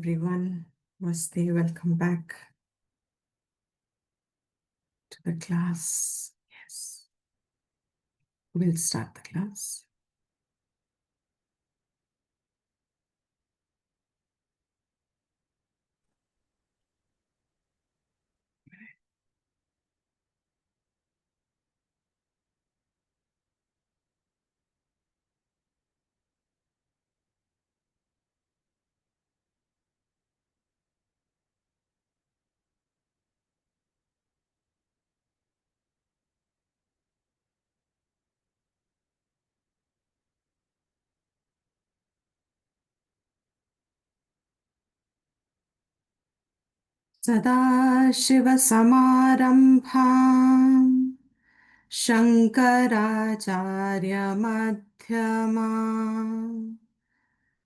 Everyone, namaste, welcome back to the class. Yes, we'll start the class. सदाशिवसमारम्भाम् शङ्कराचार्यमध्यमाम्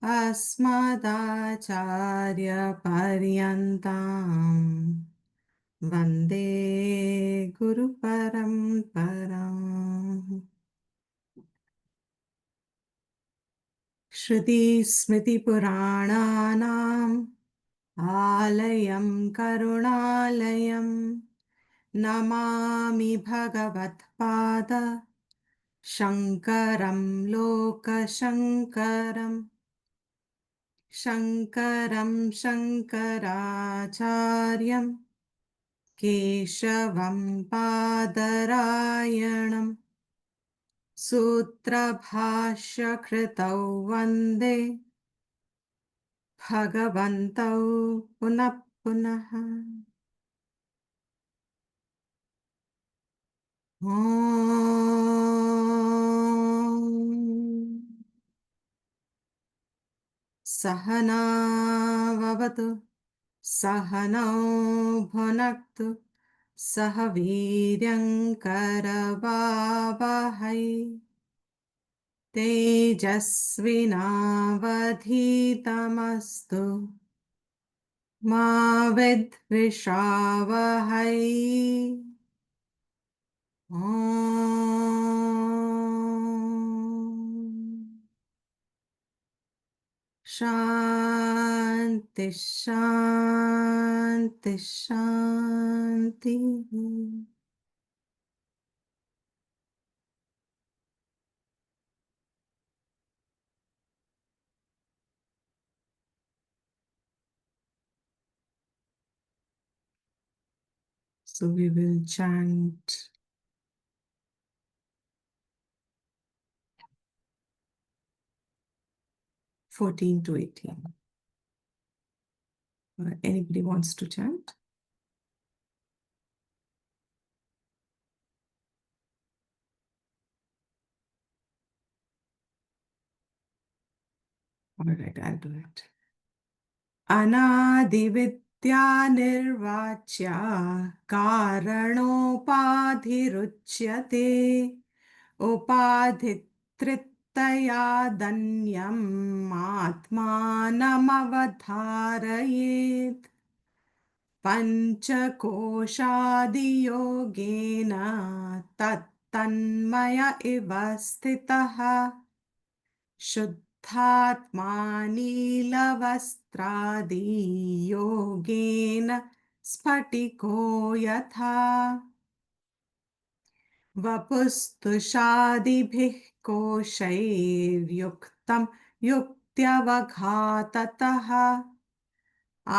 अस्मदाचार्यपर्यन्ताम् वन्दे गुरुपरम्पराम्। श्रुतिस्मृतिपुराणानाम् आलयं करुणालयं नमामि भगवत्पाद शङ्करं लोकशङ्करम् शङ्करं शङ्कराचार्यं केशवं पादरायणं सूत्रभाष्यकृतौ वन्दे भगवन्तौ पुनः पुनः। ॐ सहनाववतु सहनौ भुनक्तु सह वीर्यङ्करवावहै तेजस्विनावधीतमस्तु मा विद्विषावहै। ॐ शान्ति शान्ति शान्तिः। So we will chant 14 to 18. Anybody wants to chant? All right, I'll do it. अनादिविद्या निर्वाच्या कारणोपाधिरुच्यते उपाधित्रितया दन्यम् आत्मानमवधारयेत् पञ्चकोशादियोगेन तत्तन्मय इव स्थितः शुद्धात्मा नीलवस्त्रादियोगेन स्फटिको यथा वपुस्तुषादिभिः कोशैर्युक्तं युक्त्यवघाततः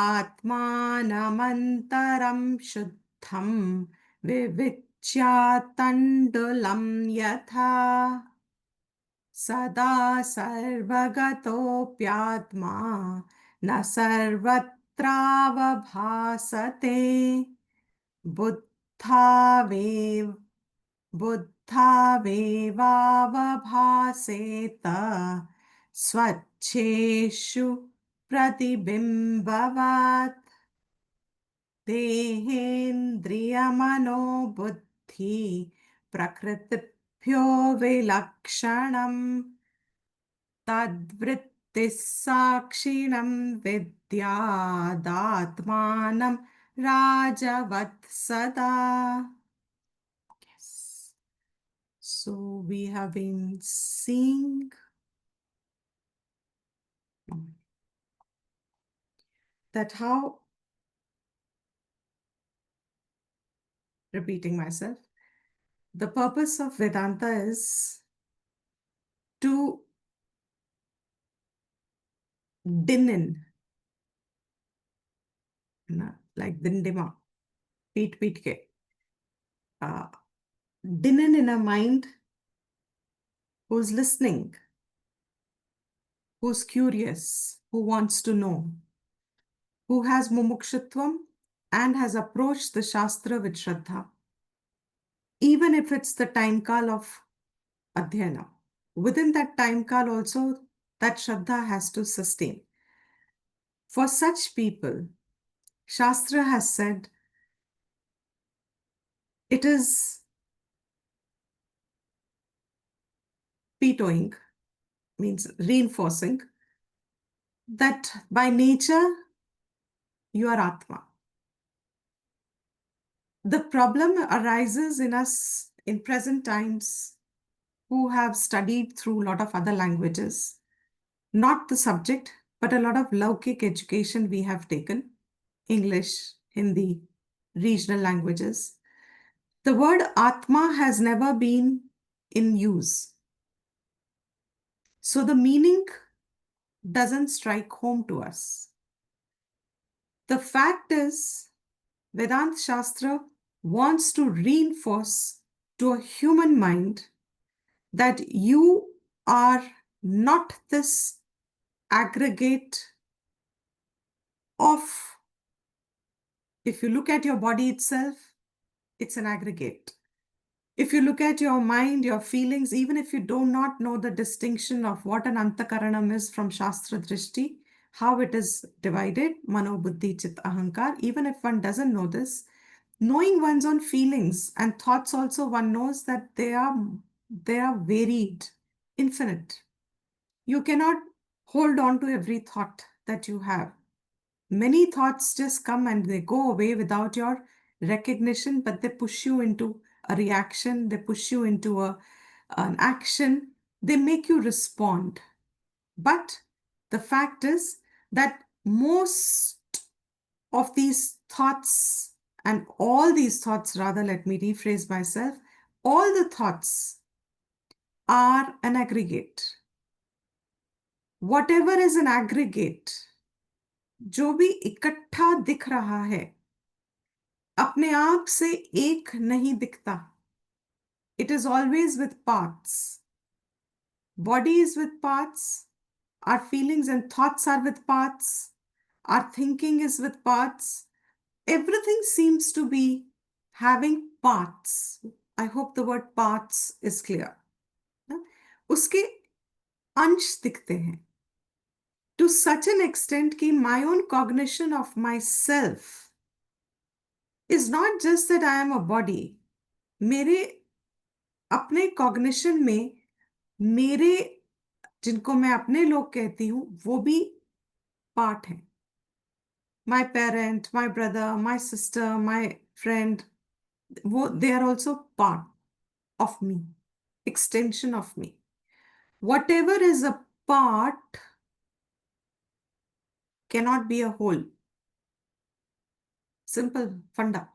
आत्मानमन्तरं शुद्धं विविच्यात्तण्डुलं यथा सदा सर्वगतोऽप्यात्मा न सर्वत्रावभासते बुद्धावेवावभासेत स्वच्छेषु प्रतिबिम्बवात् देहेन्द्रियमनोबुद्धि प्रकृतिभ्यो विलक्षणम् तद्वृत्तिः साक्षिणं विद्यादात्मानं राजवत् सदा. Yes. So we have been seeing that how, repeating myself, the purpose of Vedanta is to din in, like dindima, peet peet ke, uh, din in a mind who's listening, who's curious, who wants to know, who has mumukshutvam and has approached the Shastra with Shraddha, even if it's the time kal of Adhyana. Within that time kal also, that Shraddha has to sustain. For such people, Shastra has said it is vetoing, means reinforcing, that by nature you are Atma. The problem arises in us in present times who have studied through a lot of other languages, not the subject, but a lot of Laukik education we have taken, English, Hindi, regional languages. The word Atma has never been in use. So the meaning doesn't strike home to us. The fact is, Vedanta Shastra wants to reinforce to a human mind that you are not this aggregate of, if you look at your body itself, it's an aggregate. If you look at your mind, your feelings, even if you do not know the distinction of what an antakaranam is from Shastra Drishti, how it is divided, Mano, Buddhi, Chit, Ahankar, even if one doesn't know this, knowing one's own feelings and thoughts also, one knows that they are varied, infinite. You cannot hold on to every thought that you have. Many thoughts just come and they go away without your recognition, but they push you into a reaction, they push you into an action, they make you respond. But the fact is that most of these thoughts, and all these thoughts, rather, let me rephrase myself, all the thoughts are an aggregate. Whatever is an aggregate, जो भी इकट्ठा दिख रहा है, अपने आप से एक नहीं दिखता. It is always with parts. Body is with parts. Our feelings and thoughts are with parts. Our thinking is with parts. Everything seems to be having parts. I hope the word parts is clear. उसके अंश दिखते हैं. To such an extent कि my own cognition of myself is not just that I am a body. मेरे अपने cognition में मेरे, जिनको मैं अपने लोग कहती हूँ, वो भी पार्ट हैं. My parent, my brother, my sister, my friend, they are also part of me, extension of me. Whatever is a part cannot be a whole. Simple funda.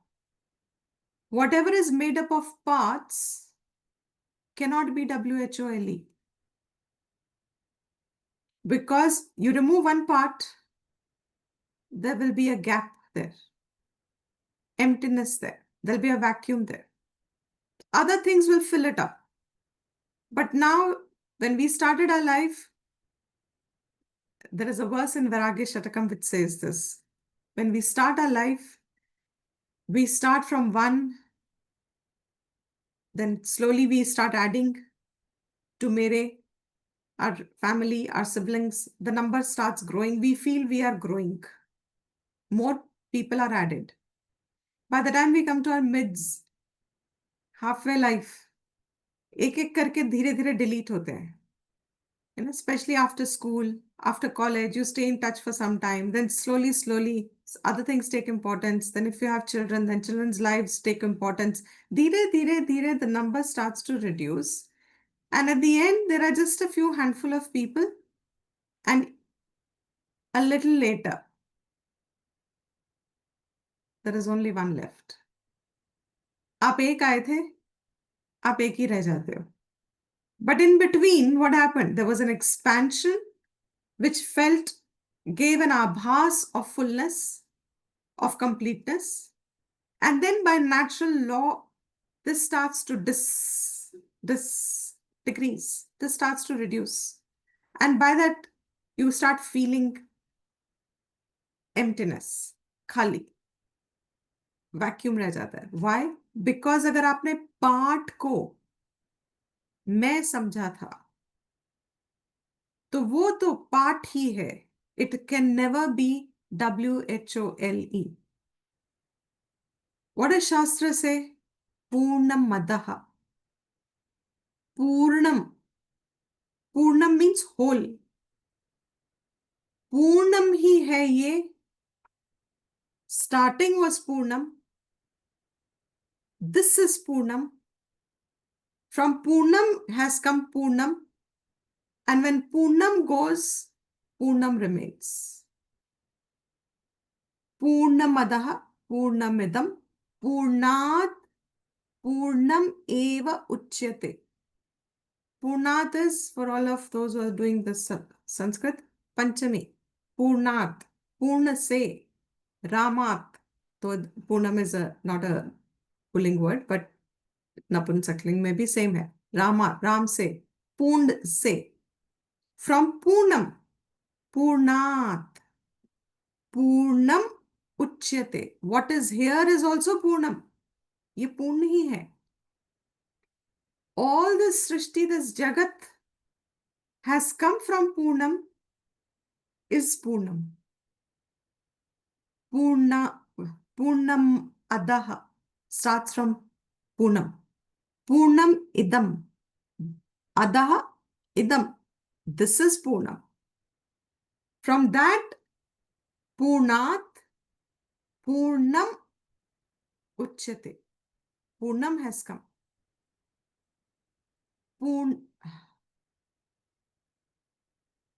Whatever is made up of parts cannot be WHOLE. Because you remove one part, there will be a gap there, emptiness there, there'll be a vacuum there. Other things will fill it up. But now, when we started our life, there is a verse in Vairagya Shatakam which says this. When we start our life, we start from one, then slowly we start adding to mere, our family, our siblings, the number starts growing. We feel we are growing. More people are added. By the time we come to our mids, halfway life, एक एक करके धीरे धीरे delete होते हैं. Especially after school, after college, you stay in touch for some time. Then slowly, other things take importance. Then if you have children, then children's lives take importance. Dhire, the number starts to reduce. And at the end, there are just a few handful of people. And a little later, there is only one left. आप एक आए थे, आप एक ही रह जाते हो। But in between what happened, there was an expansion which felt, gave an abhas of fullness, of completeness. And then by natural law, this starts to this decrease, this starts to reduce. And by that, you start feeling emptiness, khali, vacuum रह जाता है। Why? Because अगर आपने part को मैं समझा था, तो वो तो पार्ट ही है। It can never be WHOLE. What does Shastra say? Purnam Madaha. Purnam. Purnam means whole. Purnam ही है ये. Starting was Purnam. This is Purnam. From Purnam has come Purnam. And when Purnam goes, Purnam remains. Purnamadaha, Purnamidam, Purnat, Purnam eva uchyate. Purnat is, for all of those who are doing this Sanskrit, Panchami. Purnat, Purna se, Ramat. So Purnam is not a pulling word, but Napunsakling may be same hai. Rama, Ram se, Purn se. From Purnam, Purnat, Purnam uchyate. What is here is also Purnam. ये पूर्ण ही है. All this Srishti, this Jagat has come from Purnam, is Purnam. Purna, Purnam Adaha starts from Purnam. Purnam Idam. Adaha Idam. This is Purnam. From that, Purnat, Purnam Uchyate. Purnam has come.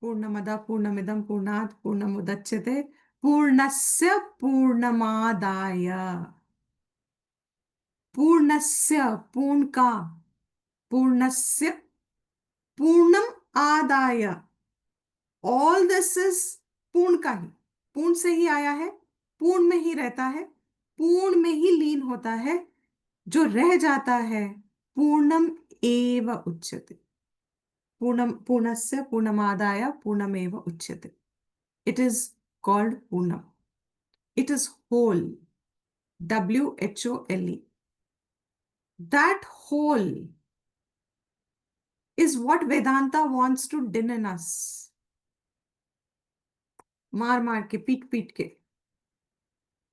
Purnamada Purnamidam Purnat Purnamudachyate Purnasya Purnamadaya. Purnasya पूर्ण का, पूर्णस्य पूर्णम आदाय. All this is पूर्ण का ही, पूर्ण से ही आया है, पूर्ण में ही रहता है, पूर्ण में ही लीन होता है. जो रह जाता है पूर्णम एव उच्यते. पूर्णम पूर्णस्य पूर्णमादाय पूर्णमेव उच्यते. It is called Purnam. It is whole. WHOLE. That whole is what Vedanta wants to din in us. मार मार के, पीट पीट के.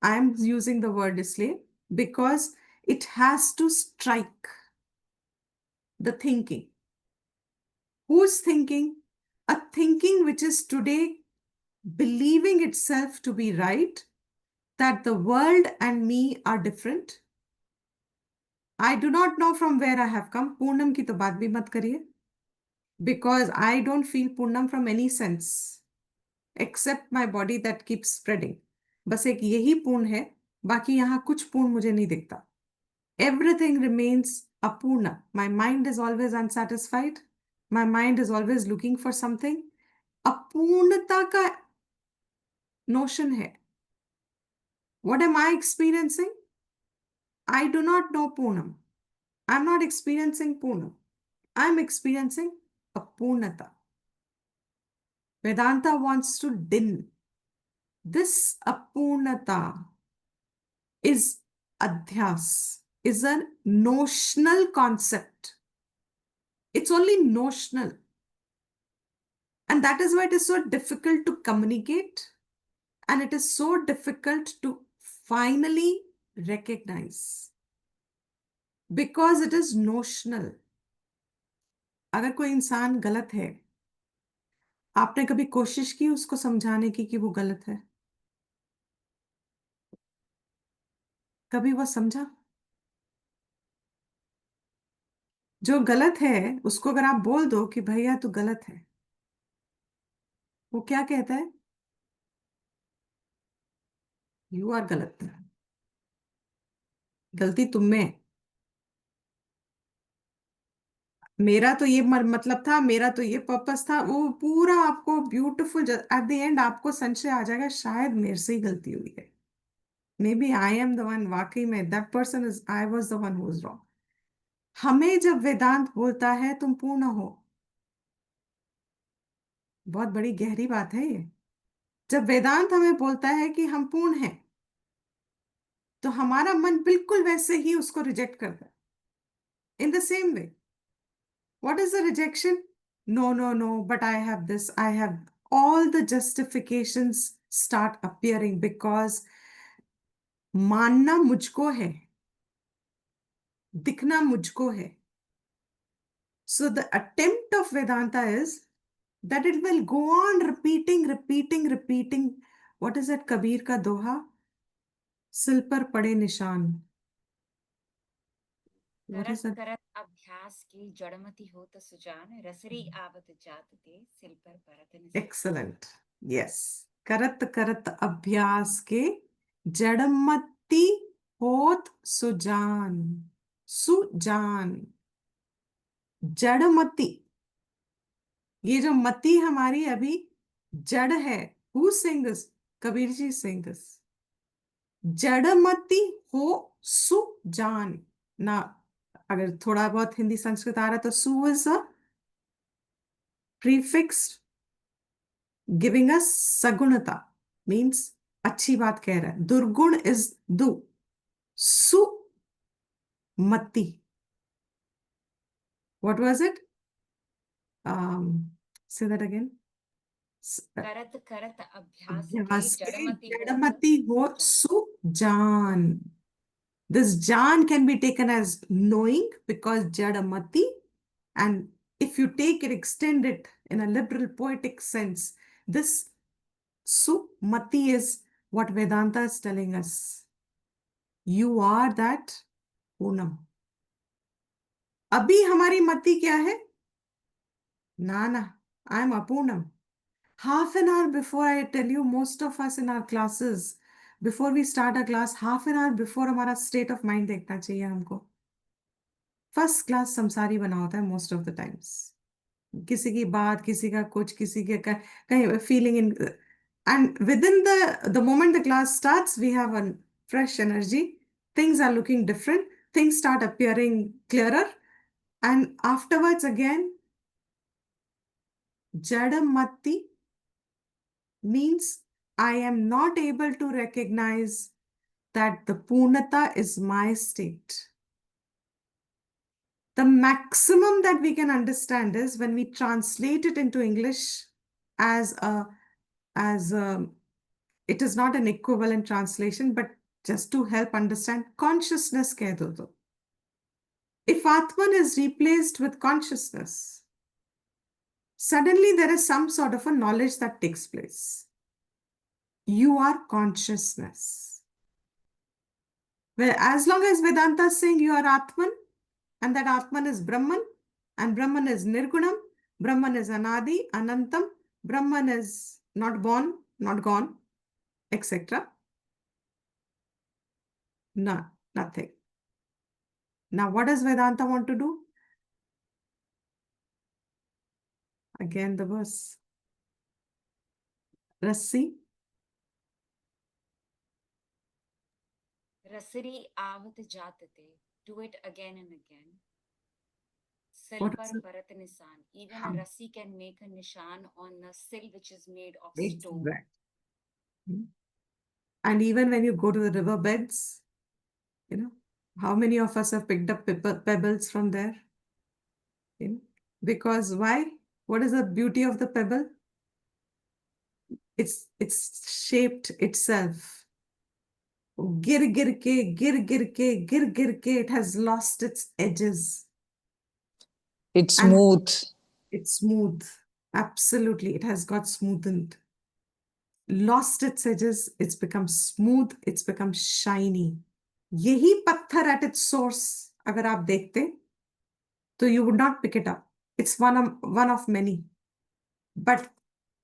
I am using the word इसलिए because it has to strike the thinking. Who's thinking? A thinking which is today believing itself to be right, that the world and me are different. I do not know from where I have come. Purnam की तो बात भी मत करिए. Because I don't feel Purnam from any sense. Except my body that keeps spreading. बस एक यही पूर्ण है, बाकी यहाँ कुछ पूर्ण मुझे नहीं दिखता. Everything remains apurna. My mind is always unsatisfied. My mind is always looking for something. अपूर्णता का notion है. What am I experiencing? I do not know Purnam. I'm not experiencing Purnam. I'm experiencing apurnata. Vedanta wants to din. This apurnata is adhyas, is a notional concept. It's only notional. And that is why it is so difficult to communicate, and it is so difficult to finally recognize. Because it is notional. अगर कोई इंसान गलत है, आपने कभी कोशिश की उसको समझाने की कि वो गलत है? कभी वो समझा? जो गलत है उसको अगर आप बोल दो कि भैया तू गलत है, वो क्या कहता है? यू आर गलत. गलती तुम में है। मेरा तो ये मतलब था, मेरा तो ये पर्पस था, वो पूरा आपको ब्यूटीफुल एट द एंड आपको संशय आ जाएगा शायद मेरे से ही गलती हुई है। Maybe I am the one, वाकई में that person is, I was the one who is wrong. हमें जब वेदांत बोलता है तुम पूर्ण हो, बहुत बड़ी गहरी बात है ये। जब वेदांत हमें बोलता है कि हम पूर्ण हैं, तो हमारा मन बिल्कुल वैसे ही उसको रिजेक्ट करता है, in the same way. What is the rejection? No no no, but I have this, I have, all the justifications start appearing because मानना मुझको है, दिखना मुझको है। So the attempt of Vedanta is that it will go on repeating, repeating, repeating. What is it, Kabir का दोहा? सिल पर पड़े निशान। What करत is it? करत अभ्यास की जड़मति होत सुजान रसरी आवत जात ते सिल पर परत निशान। Excellent. Yes. करत करत अभ्यास के जड़मति होत सुजान। सुजान, जड़मति। ये जो मति हमारी अभी जड़ है, who saying this? Kabir ji saying this. जड़मति हो सुजान ना। अगर थोड़ा बहुत हिंदी संस्कृत आ रहा है तो सु is a prefix giving us सगुणता, मीन्स अच्छी बात कह रहा है। दुर्गुण इज दु, सुमति। What was it? Say that again. करत करत अभ्यास के अभ्यास के जड़मति होत जड़मति हो Sujan. Sujan. This Jan can be taken as knowing because Jadamati, and if you take it, extend it in a liberal poetic sense, this Sumati is what Vedanta is telling us. You are that Poonam. अभी हमारी मति क्या है? ना, I am Apoonam. Half an hour before, I tell you, most of us in our classes, before we start a class, half an hour before हमारा state of mind देखना चाहिए हमको। फर्स्ट क्लास संसारी बना होता है मोस्ट ऑफ द टाइम्स। किसी की बात, किसी का कुछ, किसी के कहीं feeling in, and with in the moment the class starts we have a fresh energy, things are looking different, things start appearing clearer, and afterwards again jadamati means I am not able to recognize that the purnata is my state. The maximum that we can understand is when we translate it into English as a it is not an equivalent translation, but just to help understand, consciousness कह दो तो। If Atman is replaced with consciousness, suddenly there is some sort of a knowledge that takes place. You are consciousness. Well, as long as Vedanta is saying you are Atman, and that Atman is Brahman, and Brahman is Nirgunam, Brahman is Anadi, Anantam, Brahman is not born, not gone, etc. No, nothing. Now, what does Vedanta want to do? Again, the verse. Rassi. रसरी आवत जात ते, do it again and again. Sil What par is it? parat nisan. Even a Hum. rassi can make a nishan on a sill which is made of stone. Exact. And even when you go to the river beds, you know, how many of us have picked up pebbles from there? You know, because why? What is the beauty of the pebble? It's shaped itself. गिर गिर के, गिर गिर के, गिर गिर के, it has lost its edges. It's And smooth. it's smooth. Absolutely, it has got smoothened. Lost its edges, it's become smooth, it's become shiny. यही पत्थर at its source अगर आप देखते तो you would not pick it up. It's one of many. But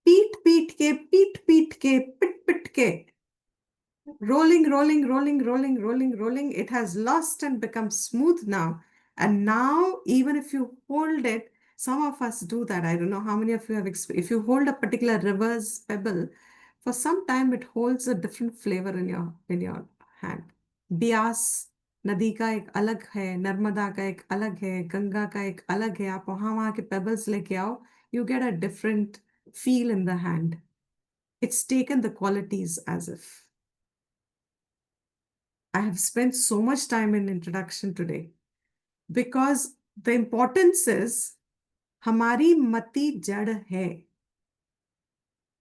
पीट पीट के, पीट पीट के, पिट पिट के, Rolling, rolling, rolling, rolling, rolling, rolling. It has lost and become smooth now. And now, even if you hold it, some of us do that. I don't know how many of you have, if you hold a particular river's pebble, for some time it holds a different flavor in your hand. Beas नदी का एक अलग है, नर्मदा का एक अलग है, गंगा का एक अलग है. आप वहां के पेबल्स लेके आओ, you get a different feel in the hand. It's taken the qualities as if. I have spent so much time in introduction today because the importance is हमारी मति जड़ है.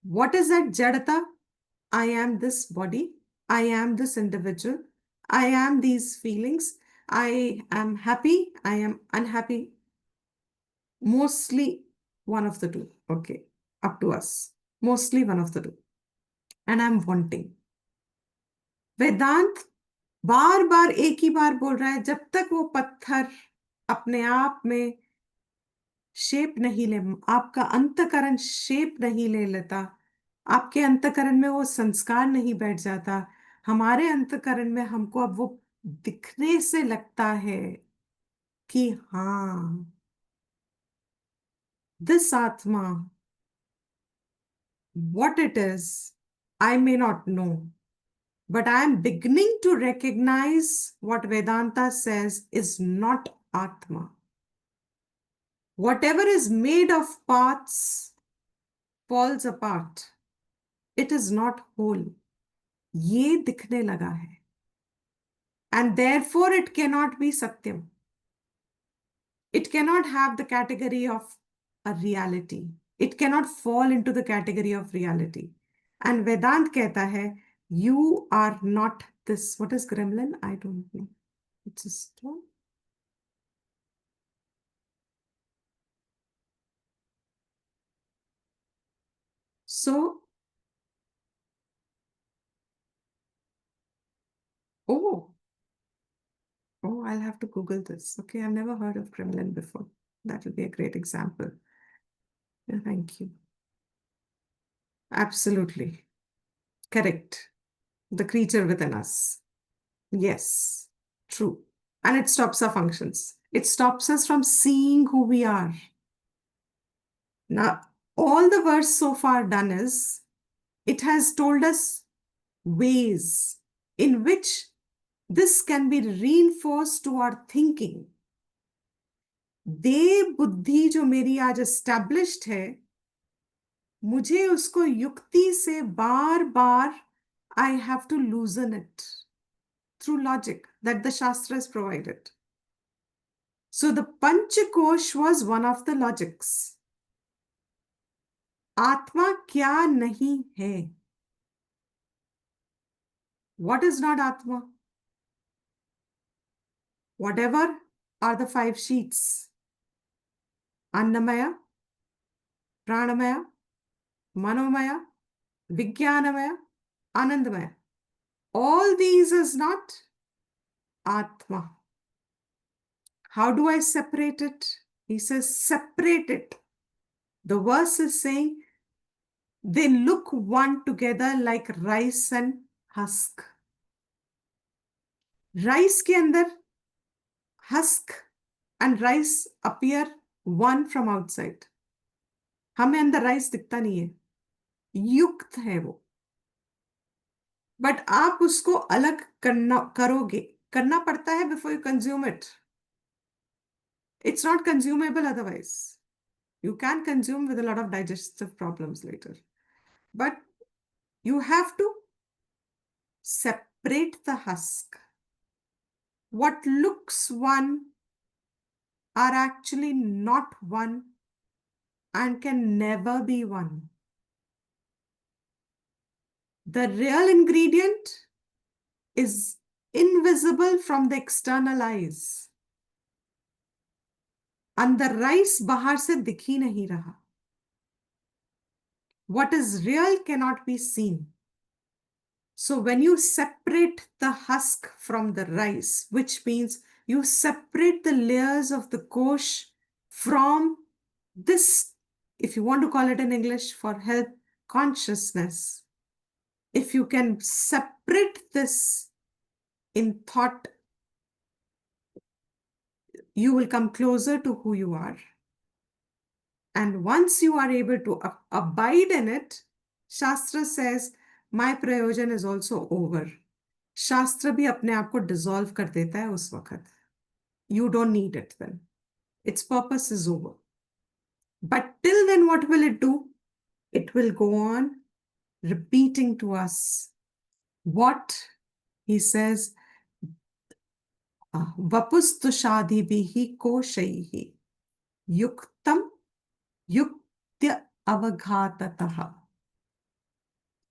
What is that jadata? I am this body. I am this individual. I am these feelings. I am happy. I am unhappy. Mostly one of the two. Okay. Up to us. Mostly one of the two. And I'm wanting. वेदांत बार बार एक ही बार बोल रहा है, जब तक वो पत्थर अपने आप में शेप नहीं ले, आपका अंतकरण शेप नहीं ले लेता, आपके अंतकरण में वो संस्कार नहीं बैठ जाता, हमारे अंतकरण में हमको अब वो दिखने से लगता है कि हाँ, दिस आत्मा, what it is, I may not know, but I am beginning to recognize what Vedanta says is not Atma. Whatever is made of parts falls apart. It is not whole. ये दिखने लगा है. And therefore it cannot be Satyam. It cannot have the category of a reality. It cannot fall into the category of reality. And Vedant कहता है, you are not this. What is gremlin? I don't know. It's a stone. So, oh, I'll have to Google this. Okay, I've never heard of gremlin before. That will be a great example. Yeah, thank you. Absolutely. Correct. The creature within us. Yes, true. And it stops our functions. It stops us from seeing who we are. Now, all the verse so far done is, it has told us ways in which this can be reinforced to our thinking. दे बुद्धि जो मेरी आज established है, मुझे उसको युक्ति से बार बार I have to loosen it through logic that the Shastras provided. So the Panchakosh was one of the logics. Atma kya nahi hai? What is not Atma? Whatever are the 5 sheets. Annamaya, Pranamaya, Manomaya, Vijnanamaya, Anandamaya. All these is not Atma. How do I separate it? He says, separate it. The verse is saying, they look one together like rice and husk. Rice के अंदर husk and rice appear one from outside. हमें अंदर rice दिखता नहीं है, युक्त है वो. बट आप उसको अलग करना पड़ता है before you consume it. It's not consumable otherwise. You can consume with a lot of digestive problems later. But you have to separate the husk. What looks one are actually not one and can never be one. The real ingredient is invisible from the external eyes. अंदर rice बाहर से दिख ही नहीं रहा. What is real cannot be seen. So when you separate the husk from the rice, which means you separate the layers of the kosh from this, if you want to call it in English for help, consciousness. if you can separate this in thought, you will come closer to who you are. And once you are able to abide in it, Shastra says, my prayojan is also over. Shastra bhi apne aap ko dissolve kar deta hai us waqt. You don't need it then. Its purpose is over. But till then, what will it do? It will go on repeating to us what he says, vapustu shadibhihi koshaihi yuktam yuktya avaghatataha.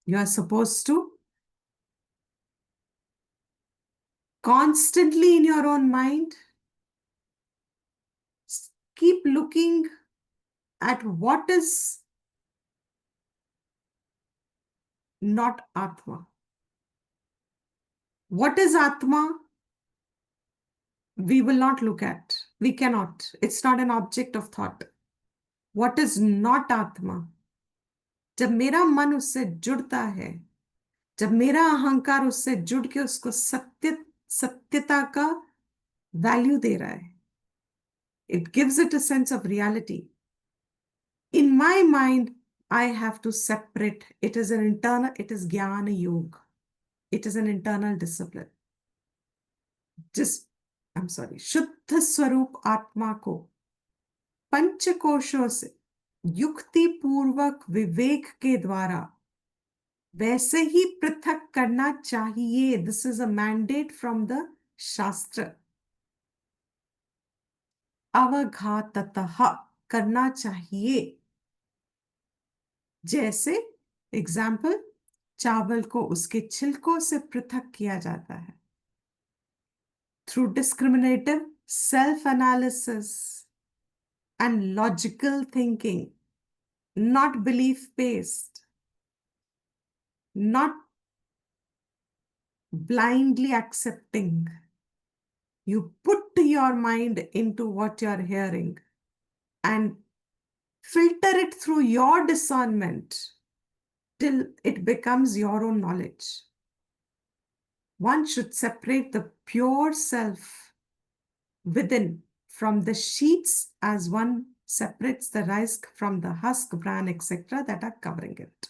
You are supposed to constantly in your own mind keep looking at what is not Atma. What is Atma? We will not look at. We cannot. It's not an object of thought. What is not Atma? जब मेरा मन उससे जुड़ता है, जब मेरा अहंकार उससे जुड़ के उसको सत्यता का वैल्यू दे रहा है, it gives it a sense of reality. In my mind, I have to separate. It is Jnana Yoga. It is an internal discipline. शुद्ध स्वरूप आत्मा को पंचकोशों से युक्ति पूर्वक विवेक के द्वारा वैसे ही पृथक करना चाहिए. This is a mandate from the शास्त्र. अवघाततः करना चाहिए. जैसे एग्जाम्पल, चावल को उसके छिलकों से पृथक किया जाता है through discriminative self-analysis and logical thinking, not belief-based, not blindly accepting. You put your mind into what you're hearing and filter it through your discernment till it becomes your own knowledge. One should separate the pure self within from the sheets as one separates the rice from the husk, bran, etc. that are covering it.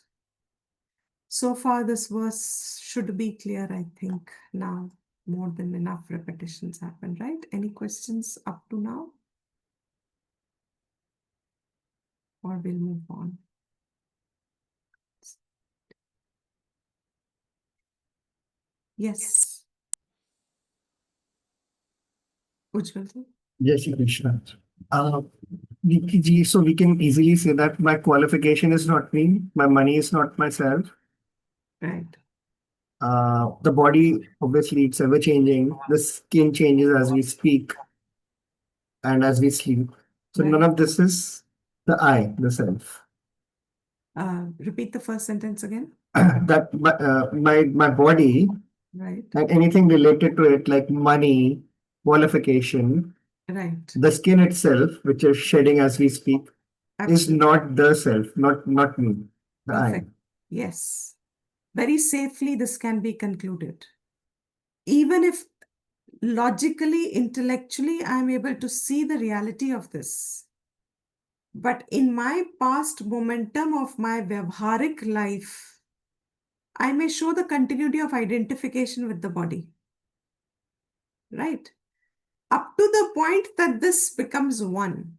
So far, this verse should be clear, I think. Now, more than enough repetitions happen, right? Any questions up to now? Or we'll move on. Yes. Ujjwal ji? Jai Shri Krishna. So we can easily say that my qualification is not me, my money is not myself. Right. The body, obviously, it's ever changing. The skin changes as we speak and as we sleep. So Right. none of this is the I, the self. Repeat the first sentence again. That my body Right. and anything related to it, like money, qualification, Right. the skin itself, which is shedding as we speak, is Absolutely. not the self, not me, the I. Perfect. Yes. Very safely, this can be concluded. Even if logically, intellectually, I'm able to see the reality of this. But in my past momentum of my vyavharik life, I may show the continuity of identification with the body. Right? Up to the point that this becomes one.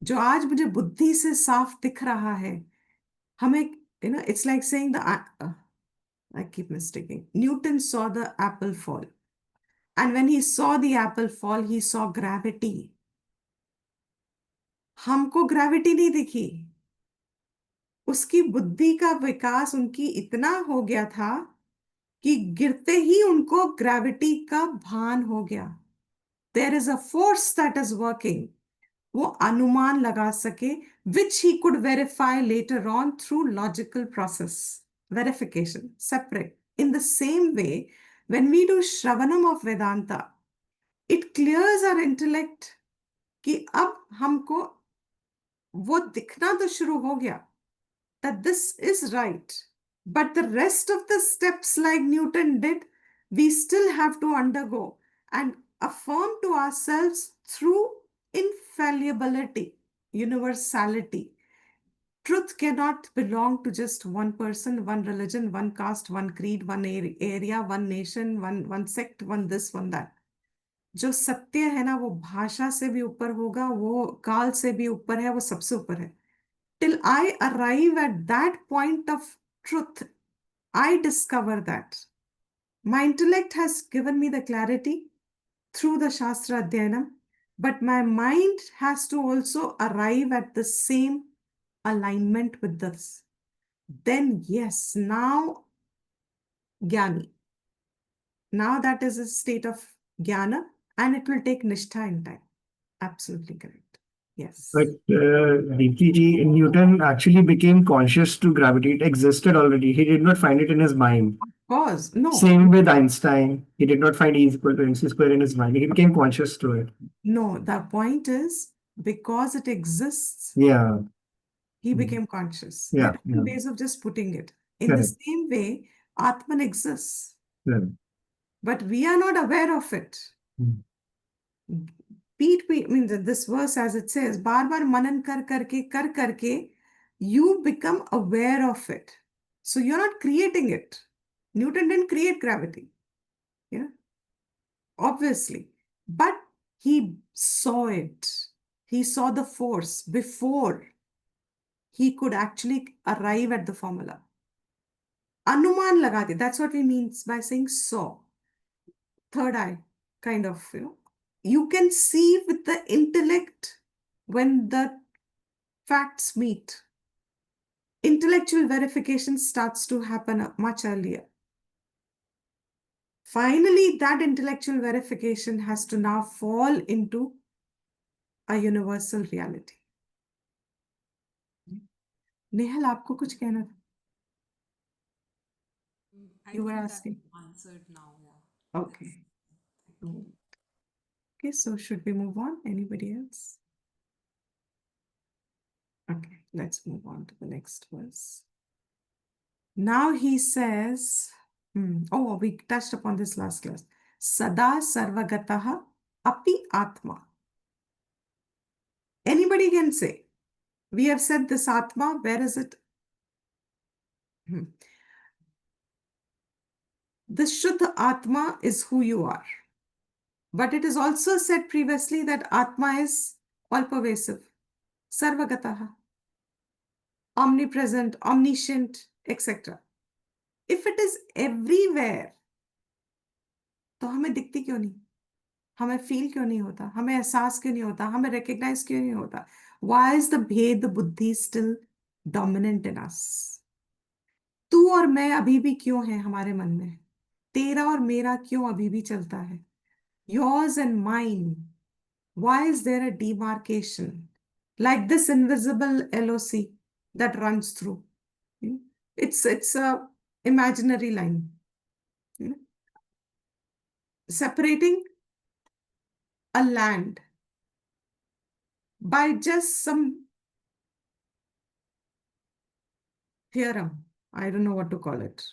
जो आज मुझे बुद्धि से साफ दिख रहा है, हमें, it's like saying I keep mistaking. Newton saw the apple fall. And when he saw the apple fall, he saw gravity. हमको ग्रेविटी नहीं दिखी. उसकी बुद्धि का विकास उनकी इतना हो गया था कि गिरते ही उनको ग्रेविटी का भान हो गया. There is a force that is working. वो अनुमान लगा सके, which he could verify later on through logical process. Verification, separate. In the same way, when we do Shravanam of Vedanta, it clears our intellect कि अब हमको वो दिखना तो शुरू हो गया that this is right. But the rest of the steps, like Newton did, we still have to undergo and affirm to ourselves through infallibility, universality. Truth cannot belong to just one person, one religion, one caste, one creed, one area, one nation, one sect, one this, one that. जो सत्य है ना, वो भाषा से भी ऊपर होगा, वो काल से भी ऊपर है, वो सबसे ऊपर है. Till I arrive at that point of truth, I discover that my intellect has given me the clarity through the Shastra Adhyanam, but my mind has to also arrive at the same alignment with this. Then, yes, now Jnani. Now that is a state of Jnana, and it will take Nishtha in time. Absolutely correct. Yes. But Deepti ji, Newton actually became conscious to gravity. It existed already. He did not find it in his mind. Of course, no. Same with Einstein. He did not find E is equal to mc square in his mind. He became conscious to it. No, the point is because it exists, Yeah. he Mhm. became conscious. Yeah, There are different yeah. ways of just putting it. In the Correct. same way, Atman exists, Yeah. but we are not aware of it. Mm. I mean, this verse, as it says, बार बार मनन कर करके, you become aware of it. So you're not creating it. Newton didn't create gravity, yeah, obviously, but he saw it. He saw the force before he could actually arrive at the formula. Anuman lagate. That's what we mean by saying saw. Third eye, kind of, You can see with the intellect when the facts meet. Intellectual verification starts to happen much earlier. Finally, that intellectual verification has to now fall into a universal reality. Nehal, आपको कुछ कहना था? I You were think asking. that answered now. Yeah. Okay. Okay, so should we move on? Anybody else? Okay, let's move on to the next verse. Now he says, oh, we touched upon this last class. Sada sarvagataha api atma. Anybody can say. We have said this atma, where is it? The Shuddha Atma is who you are. But it is also said previously that Atma is all pervasive, sarvagataha, omnipresent, omniscient, etc. If it is everywhere, तो हमें दिखती क्यों नहीं? हमें feel क्यों नहीं होता? हमें एहसास क्यों नहीं होता? हमें recognize क्यों नहीं होता? Why is the भेद, the buddhi still dominant in us? तू और मैं अभी भी क्यों है हमारे मन में? तेरा और मेरा क्यों अभी भी चलता है? Yours and mine. Why is there a demarcation? Like this invisible LOC that runs through. It's a imaginary line. Separating a land by just some theorem. I don't know what to call it.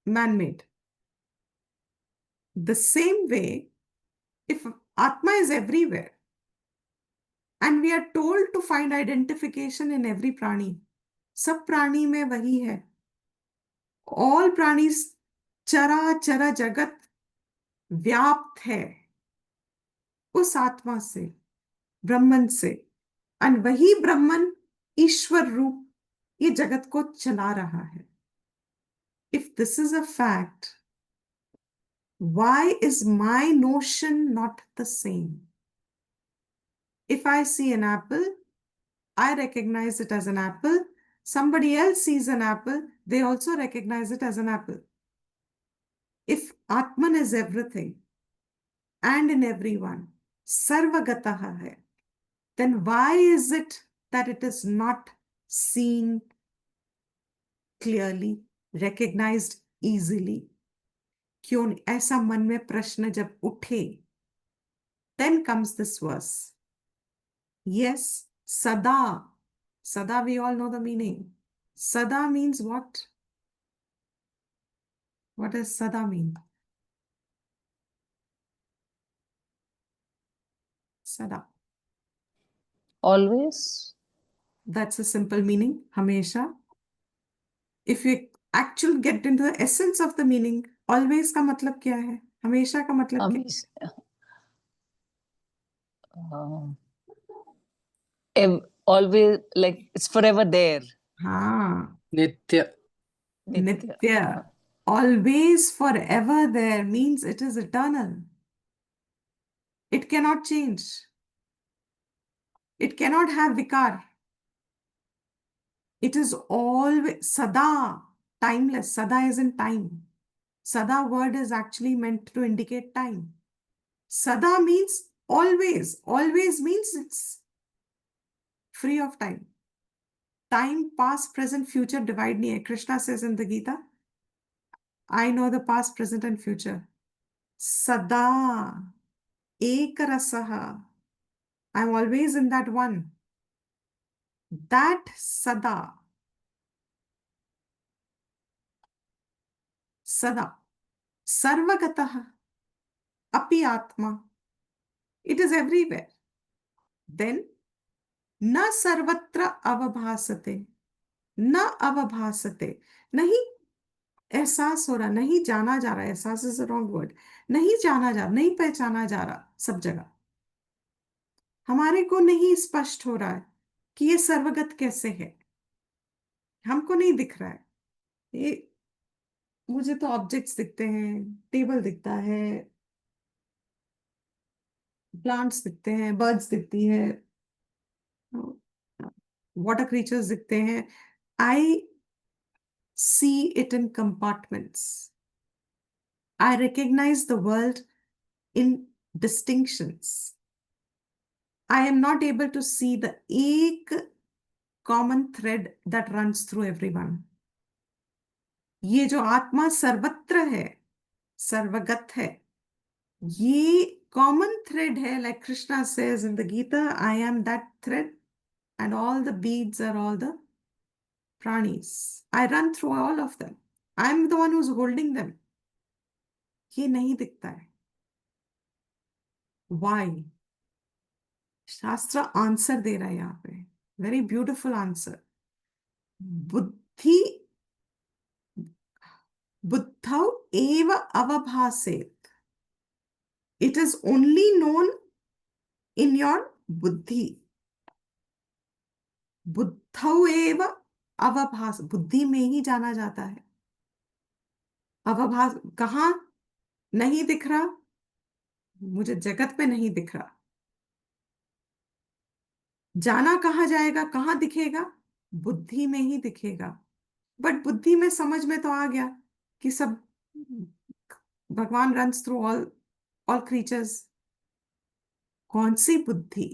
Man-made. The same way, if Atma is everywhere, and we are told to find identification in every prani, सब प्राणी में वही है. All प्राणीज चरा चरा जगत व्याप्त है उस आत्मा से, ब्रह्मन से, और वही ब्रह्मन ईश्वर रूप ये जगत को चला रहा है. If this is a fact, why is my notion not the same? If I see an apple, I recognize it as an apple. Somebody else sees an apple, they also recognize it as an apple. If Atman is everything and in everyone, sarvagataha hai, then why is it that it is not seen clearly, recognized easily? क्यों ऐसा मन में प्रश्न जब उठे, then comes this verse. Yes, sada. Sada, we all know the meaning. Sada means what? What does sada mean? Sada. Always. That's a simple meaning. Hamesha. If you actually get into the essence of the meaning, always का मतलब क्या है? हमेशा का मतलब क्या? Always. Always, like it's forever there. हाँ, Nitya. Nitya. Nitya. Always forever there means it is eternal. It cannot change. It cannot have vikar. It is always sada, timeless. Sada is in time. Sada word is actually meant to indicate time. Sada means always. Always means it's free of time. Time, past, present, future divide nahi hai. Krishna says in the Gita, I know the past, present, and future. Sada, ekarasaha. I'm always in that one. That sada. Sada. Sarvagataha. Api Atma. It is everywhere. Then, na sarvatra avabhasate. Na avabhasate. Nahi एहसास हो रहा, नहीं जाना जा रहा. एहसास is wrong word. नहीं जाना जा रहा, नहीं पहचाना जा रहा सब जगह. हमारे को नहीं स्पष्ट हो रहा है कि ये सर्वगत कैसे है. हमको नहीं दिख रहा है. ये मुझे तो ऑब्जेक्ट्स दिखते हैं, टेबल दिखता है, प्लांट्स दिखते हैं, बर्ड्स दिखती है, वाटर क्रीचर्स दिखते हैं. I see it in compartments. I recognize the world in distinctions. I am not able to see the एक common thread that runs through everyone. ये जो आत्मा सर्वत्र है, सर्वगत है, ये common thread है. Like Krishna says in the Gita, I am that thread and all the beads are all the pranis. I run through all of them. I am the one who's holding them. ये नहीं दिखता है. Why? शास्त्र answer दे रहा है यहाँ पे. Very beautiful answer. बुद्धि बुद्धौ एव अवभासेत. It is only known in your बुद्धि. बुद्धौ एव अवभास. बुद्धि में ही जाना जाता है. अवभास कहाँ नहीं दिख रहा? मुझे जगत में नहीं दिख रहा. जाना कहाँ जाएगा, कहाँ दिखेगा? बुद्धि में ही दिखेगा. बट बुद्धि में समझ में तो आ गया कि सब भगवान रन्स थ्रू ऑल क्रीचर्स. कौन सी बुद्धि?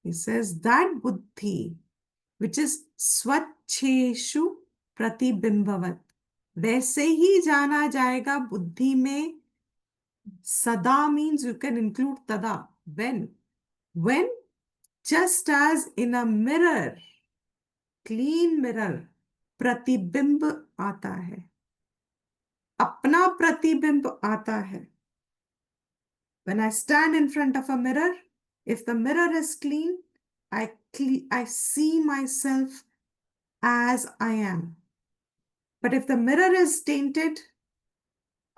He says that बुद्धि which is स्वच्छेषु प्रतिबिंबवत. वैसे ही जाना जाएगा बुद्धि में. सदा means you can include tada. When just as in a mirror, clean mirror, प्रतिबिंब आता है, अपना प्रतिबिंब आता है. When I stand in front of a mirror, if the mirror is clean, I see myself as I am. But if the mirror is tainted,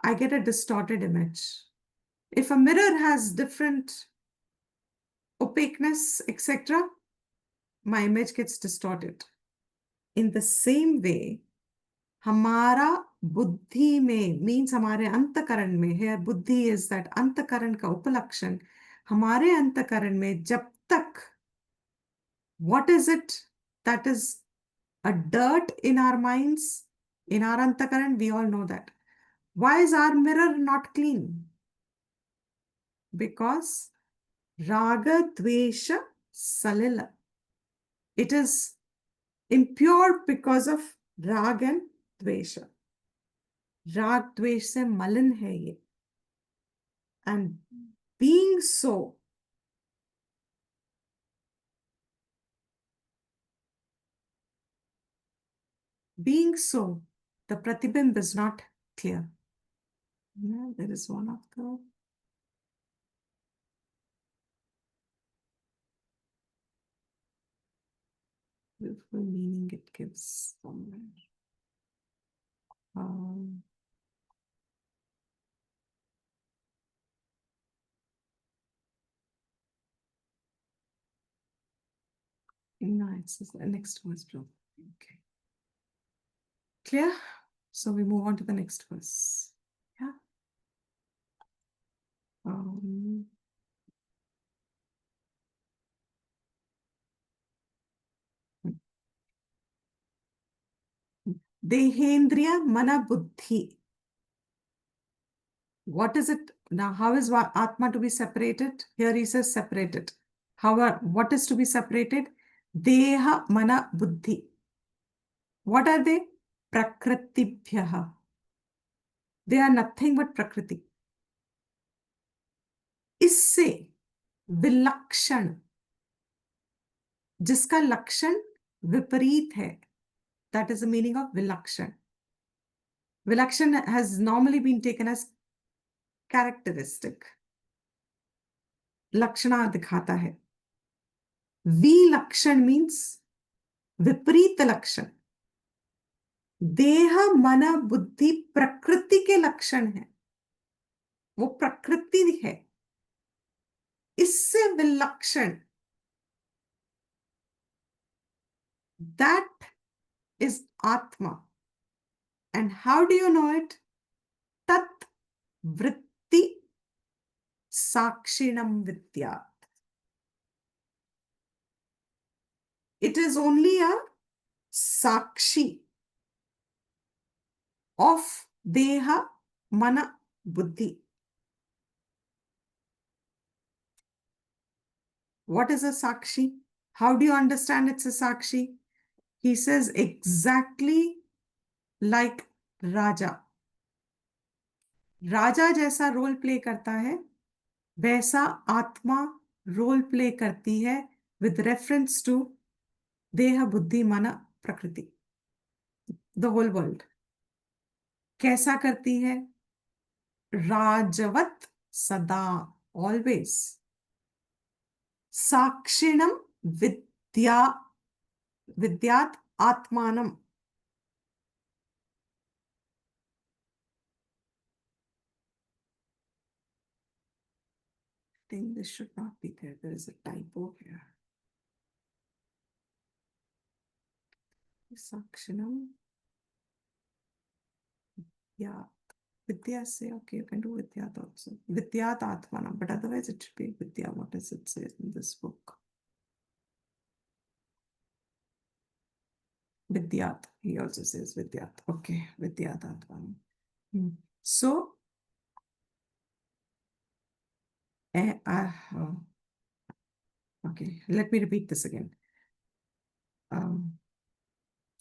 I get a distorted image. If a mirror has different opaqueness, etc., my image gets distorted. In the same way, हमारा बुद्धि में means हमारे अंतकरण में. Here बुद्धि is that अंतकरण का उपलक्षण. हमारे अंतकरण में जब तक what is it that is a dirt in our minds, in our antakaran, we all know that. Why is our mirror not clean? Because raga dvesha salila. It is impure because of rag and dvesha. Rag dvesh se malin hai ye. And being so, Being so, the pratibimb is not clear. Yeah, there is one of the beautiful meaning it gives somewhere. No, it's the next verse, bro. Okay. Clear? So we move on to the next verse. Yeah. Dehendriya mana buddhi. What is it? Now, how is Atma to be separated? Here he says separated. What is to be separated? Deha mana buddhi. What are they? Prakritibhyaha. They are nothing but prakriti. इससे विलक्षण जिसका लक्षण विपरीत है, that is the meaning of vilakshan. Vilakshan has normally been taken as characteristic. Lakshana दिखाता है. Vilakshan means विपरीत लक्षण. देह मन बुद्धि प्रकृति के लक्षण है, वो प्रकृति है. इससे विलक्षण, that is Atma. And how do you know it? Tat vritti sakshinam vidyat. It is only a sakshi of deha, mana, buddhi. What is a sakshi? How do you understand it's a sakshi? He says exactly like Raja. राजा जैसा role play करता है, वैसा आत्मा role play करती है with reference to देह बुद्धि मन प्रकृति, the whole world. कैसा करती है? राजवत सदा, always. साक्षिणम विद्यात आत्मानम. I think this should not be there. There is a typo here. Sakshinam. Yeah. Vidya say, okay, you can do Vidyat also. Vidyat Atmanam, but otherwise it should be Vidya. What does it say in this book? Vidyat. He also says Vidyat. Okay, Vidyat Atmanam. So, okay, let me repeat this again.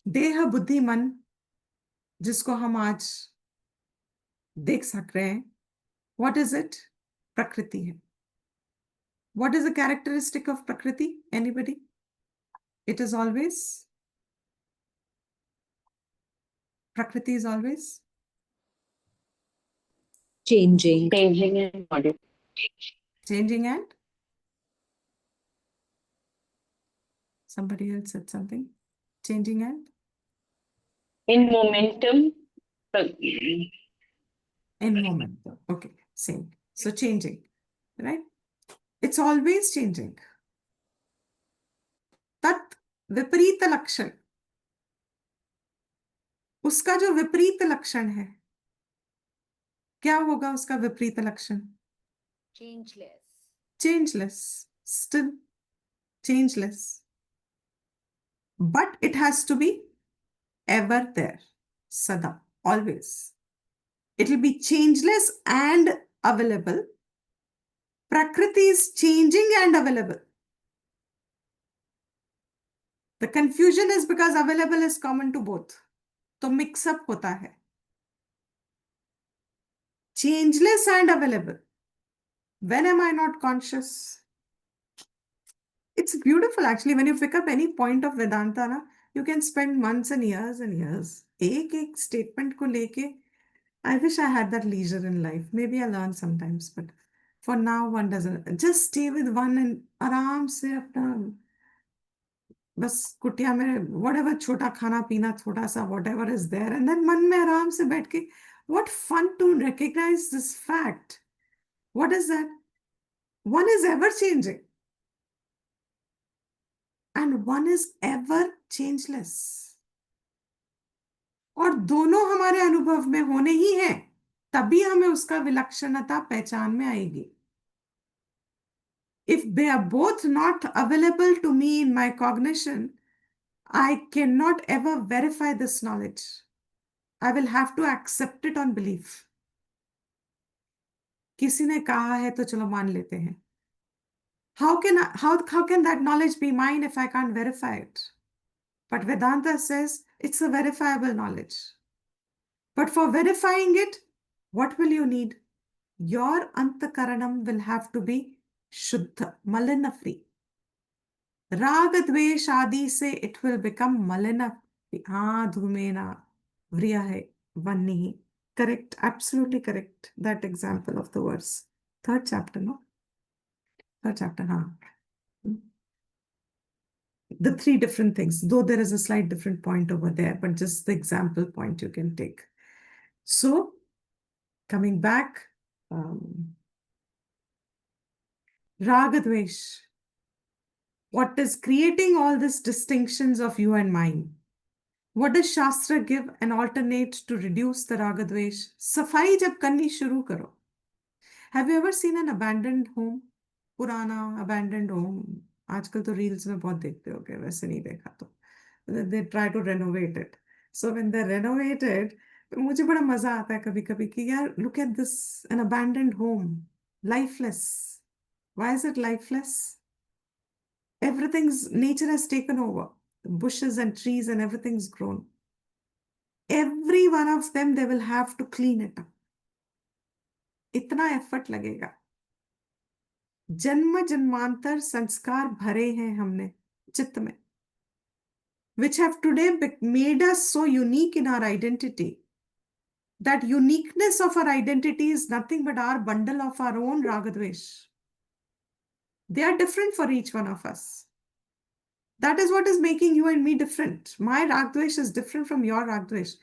देह बुद्धि मन जिसको हम आज देख सक रहे हैं, what is it? प्रकृति है. What is the characteristic of prakriti? Anybody? It is always, prakriti is always changing. Changing and body. changing, and somebody else said something. Changing and In momentum. in momentum. Okay, same. So changing, right? It's always changing. tat विपरीत लक्षण, उसका जो विपरीत लक्षण है, क्या होगा उसका विपरीत लक्षण? Changeless. Changeless, still changeless. But it has to be ever there, sada, always. It will be changeless and available. Prakriti is changing and available. The confusion is because available is common to both. तो mix up होता है. Changeless and available. When am I not conscious? It's beautiful actually when you pick up any point of Vedanta, na, You can spend months and years एक एक statement को लेके. I wish I had that leisure in life. Maybe I learn sometimes, but for now one doesn't. Just stay with one and आराम से अपना बस कुटिया में whatever छोटा खाना पीना थोड़ा सा whatever is there, and then मन में आराम से बैठ के what fun to recognize this fact. What is that? One is ever changing and one is ever changeless. और दोनों हमारे अनुभव में होने ही हैं, तभी हमें उसका विलक्षणता पहचान में आएगी. If they are both not available to me in my cognition, I cannot ever verify this knowledge. I will have to accept it on belief. किसी ने कहा है तो चलो मान लेते हैं. How can that knowledge be mine if I can't verify it? But Vedanta says it's a verifiable knowledge. But for verifying it, what will you need? Your antakaranam will have to be shuddha, malina free. Raga dvesh adi se it will become malina. Dhumena vriyahe vannihi. Correct, absolutely correct. That example of the verse. Third chapter, no? Third chapter, the three different things, though there is a slight different point over there, but just the example point you can take. So, coming back, Ragadvesh, what is creating all these distinctions of you and mine? What does Shastra give an alternate to reduce the Ragadvesh? Safai jab karni shuru karo. Have you ever seen an abandoned home? पुराना abandoned home. आजकल तो reels में बहुत देखते होगे, वैसे नहीं देखा तो. They try to renovate it. So when they renovate it, मुझे बड़ा मजा आता है कभी कभी कि यार look at this, an abandoned home, lifeless. Why is it lifeless? Nature has taken over. Bushes and trees and everything's grown. Every one of them, they will have to clean it up. इतना effort लगेगा. जन्म जन्मांतर संस्कार भरे हैं हमने चित्त में, which have today made us so unique in our identity. That uniqueness of our identity is nothing but our bundle of our own Ragadvesh. They are different for each one of us. That is what is making you and me different. My Ragadvesh is different from your Ragadvesh.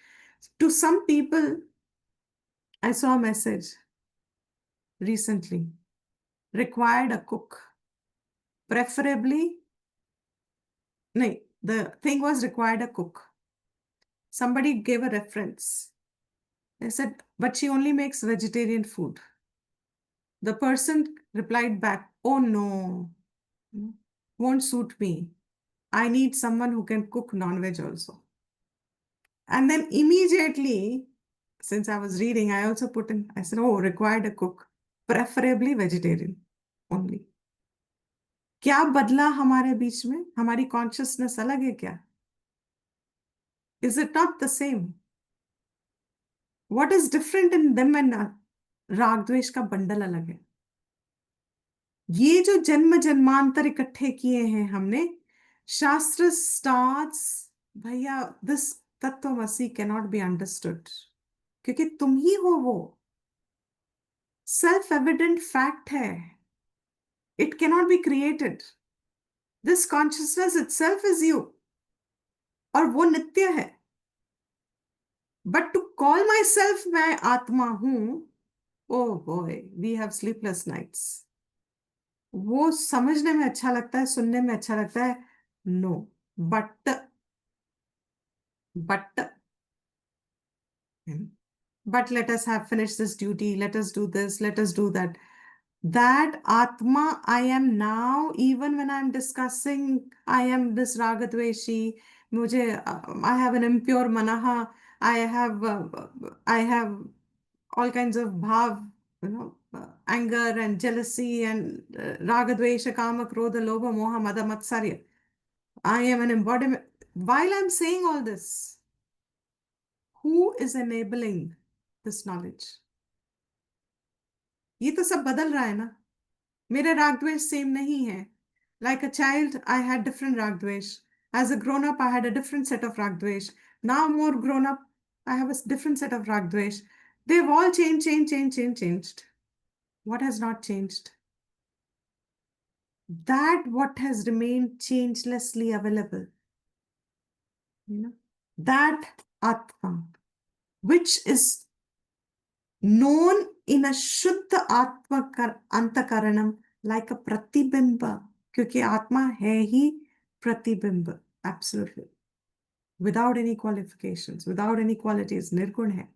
To some people, I saw a message recently, required a cook. Preferably, no, the thing was required a cook. Somebody gave a reference. They said, but she only makes vegetarian food. The person replied back, oh no, won't suit me. I need someone who can cook non-veg also. And then immediately, since I was reading, I also put in, I said, oh, required a cook, preferably vegetarian only. क्या बदला हमारे बीच में? हमारी consciousness अलग है क्या? Is it not the same? What is different in them and राग द्वेष का बंडल अलग है. ये जो जन्म जन्मांतर इकट्ठे किए हैं हमने, शास्त्र starts, भैया this तत्वमसि cannot be understood, क्योंकि तुम ही हो वो. Self evident fact है. It cannot be created. This consciousness itself is you. और वो नित्य है. But to call myself मैं आत्मा हूं, oh boy, we have sleepless nights. वो समझने में अच्छा लगता है, सुनने में अच्छा लगता है. No, but let us have finished this duty. Let us do this. Let us do that. That Atma I am now, even when I'm discussing, I am this Ragadveshi, I have an impure manaha, I have all kinds of bhav, anger and jealousy and Ragadvesha, Kama, Krodha, Lobha, Moha, Mada, Matsarya. I am an embodiment. While I'm saying all this, who is enabling this knowledge? ये तो सब बदल रहा है ना. मेरे राग द्वेष सेम नहीं है. Like a child, I had different rag dvesh. As a grown up, I had a different set of rag dvesh. Now, more grown up, I have a different set of rag dvesh. They've all changed. What has not changed? That what has remained changelessly available. That Atma, which is known in a Shuddha Atma Antakaranam like a Pratibimba, क्योंकि आत्मा है ही प्रतिबिंब, absolutely, without any qualifications, without any qualities, nirgun hai.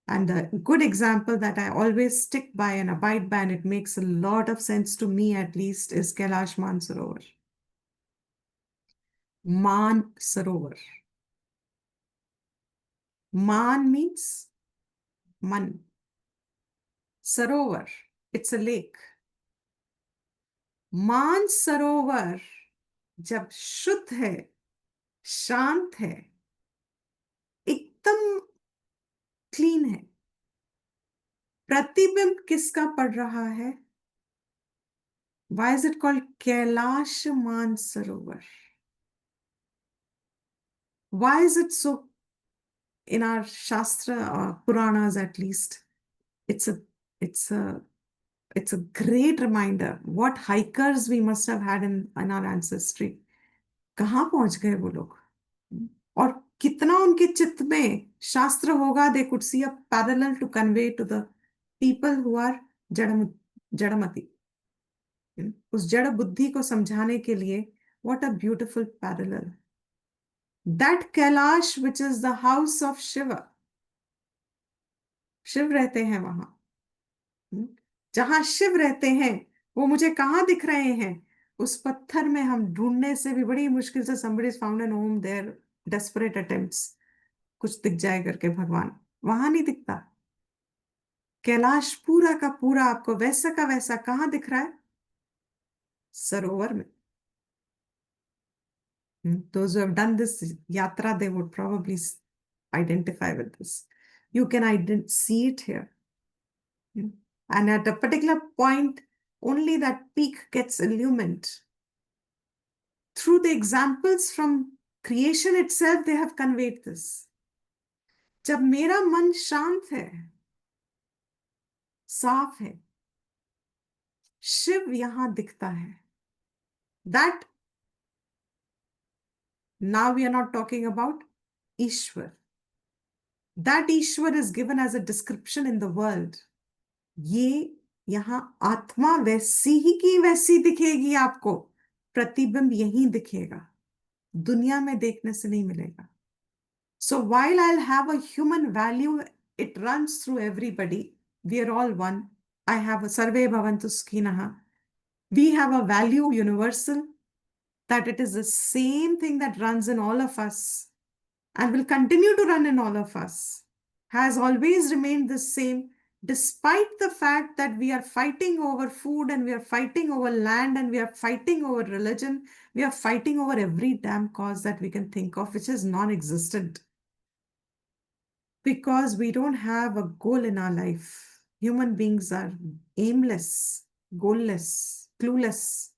And the good example that I always stick by and abide by, and it makes a lot of sense to me at least, is Kailash Mansarovar. Man Sarovar. Man means man. Sarovar, it's a lake. मान सरोवर जब शुद्ध है, शांत है, एकदम clean है, प्रतिबिंब किसका पड़ रहा है? Why is it called Kailash Mansarovar? Why is it so, in our Shastra or Puranas at least, it's a great reminder what hikers we must have had in our ancestry. कहाँ पहुंच गए वो लोग? और कितना उनके चित्त में शास्त्र होगा, they could see a parallel to convey to the people who are जड़मति. उस जड़ बुद्धि को समझाने के लिए, what a beautiful parallel. That Kailash, which is the house of Shiva, Shiv रहते हैं वहां. जहां शिव रहते हैं वो मुझे कहाँ दिख रहे हैं? उस पत्थर में हम ढूंढने से भी बड़ी मुश्किल से somebody is found in whom their desperate attempts कुछ दिख जाए करके भगवान वहां नहीं दिखता. कैलाश पूरा का पूरा आपको वैसा का वैसा कहाँ दिख रहा है? सरोवर में. Those who have done this yatra, they would probably identify with this. You can see it here. And at a particular point, only that peak gets illumined. Through the examples from creation itself, they have conveyed this. जब मेरा मन शांत है, साफ है, शिव यहां दिखता है. That now we are not talking about Ishwar. That Ishwar is given as a description in the world. ये यहां आत्मा वैसी ही की वैसी दिखेगी आपको. प्रतिबिंब यहीं दिखेगा, दुनिया में देखने से नहीं मिलेगा. So while I'll have a human value, it runs through everybody. We are all one. I have a sarve bhavantu sukhinaha. We have a value universal, that it is the same thing that runs in all of us and will continue to run in all of us, has always remained the same, despite the fact that we are fighting over food and we are fighting over land and we are fighting over religion. We are fighting over every damn cause that we can think of, which is non-existent. Because we don't have a goal in our life. Human beings are aimless, goalless, clueless.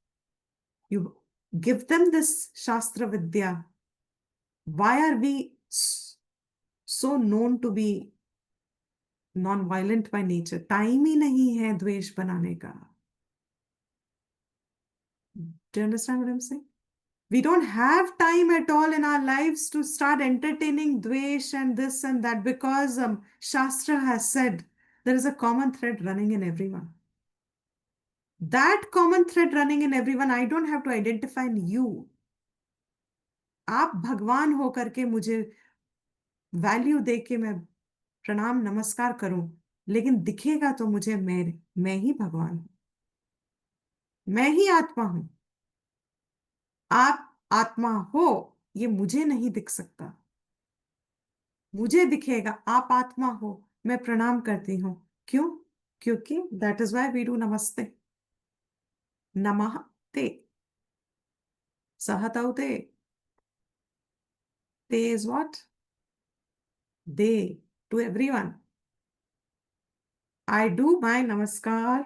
You give them this Shastra Vidya. Why are we so known to be non-violent by nature? Time ही नहीं है द्वेष बनाने का. Do you understand what I'm saying? We don't have time at all in our lives to start entertaining dvesh and this and that, because Shastra has said there is a common thread running in everyone. That common thread running in everyone, I don't have to identify in you. आप भगवान हो करके मुझे value दे के मैं प्रणाम नमस्कार करूं, लेकिन दिखेगा तो मुझे मैं ही भगवान हूं, मैं ही आत्मा हूं. आप आत्मा हो ये मुझे नहीं दिख सकता. मुझे दिखेगा आप आत्मा हो, मैं प्रणाम करती हूं. क्यों? क्योंकि that is why we do namaste. नमः ते, सहतौ ते. Te is what? They, to everyone. I do my namaskar,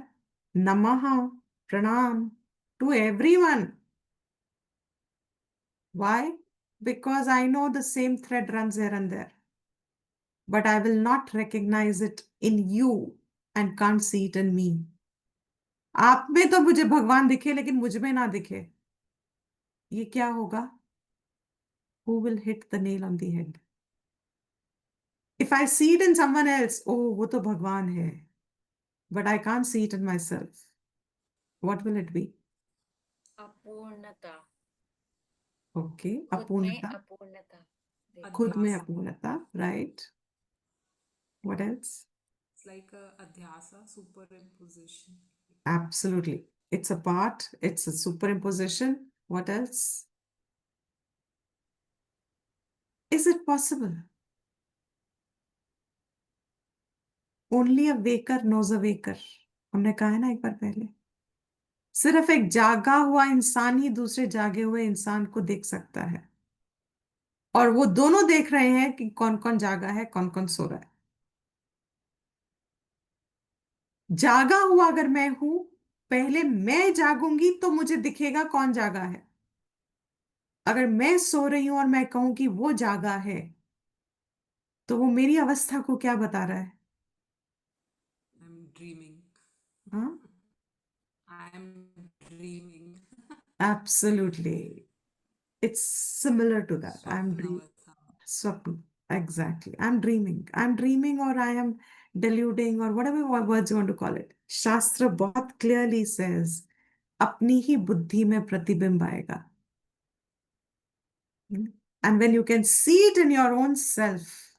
namaha, pranam to everyone. Why? because I know the same thread runs here and there, but I will not recognize it in you and can't see it in me. आप में तो मुझे भगवान दिखे लेकिन मुझ में ना दिखे, ये क्या होगा? Who will hit the nail on the head? If I see it in someone else, oh, वो तो भगवान है, but I can't see it in myself. What will it be? अपूर्णता, Okay, खुद में अपूर्णता. अपूर्णता खुद में Adhyasa. अपूर्णता, right? What else? It's like a adhyasa, superimposition. Absolutely. It's a part, it's a superimposition. What else? Is it possible? Only a waker knows a waker. हमने कहा है ना एक बार पहले. सिर्फ एक जागा हुआ इंसान ही दूसरे जागे हुए इंसान को देख सकता है, और वो दोनों देख रहे हैं कि कौन कौन जागा है, कौन कौन सो रहा है. जागा हुआ अगर मैं हूं, पहले मैं जागूंगी तो मुझे दिखेगा कौन जागा है. अगर मैं सो रही हूं और मैं कहूं कि वो जागा है, तो वो मेरी अवस्था को क्या बता रहा है? I'm dreaming. हाँ, I'm dreaming. absolutely. It's similar to that. I'm dreaming. Swapnavasa. Swapn. Exactly. I'm dreaming. I'm dreaming, or I am deluding, or whatever words you want to call it. शास्त्र बहुत clearly says, अपनी ही बुद्धि में प्रतिबिंब आएगा. And when you can see it in your own self,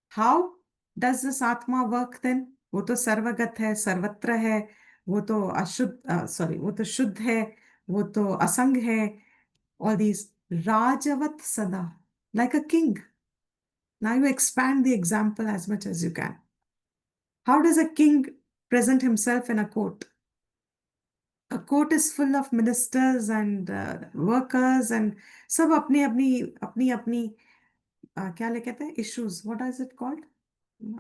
how does this Atma work then? वो तो सर्वगत है, सर्वत्र है, वो तो अशुद्ध, सॉरी, वो तो शुद्ध है, वो तो असंग है. All these Rajavat Sada, like a king. Now you expand the example as much as you can. How does a king present himself in a court? A court is full of ministers and workers, and सब अपनी क्या ले कहते हैं, issues. What is it called?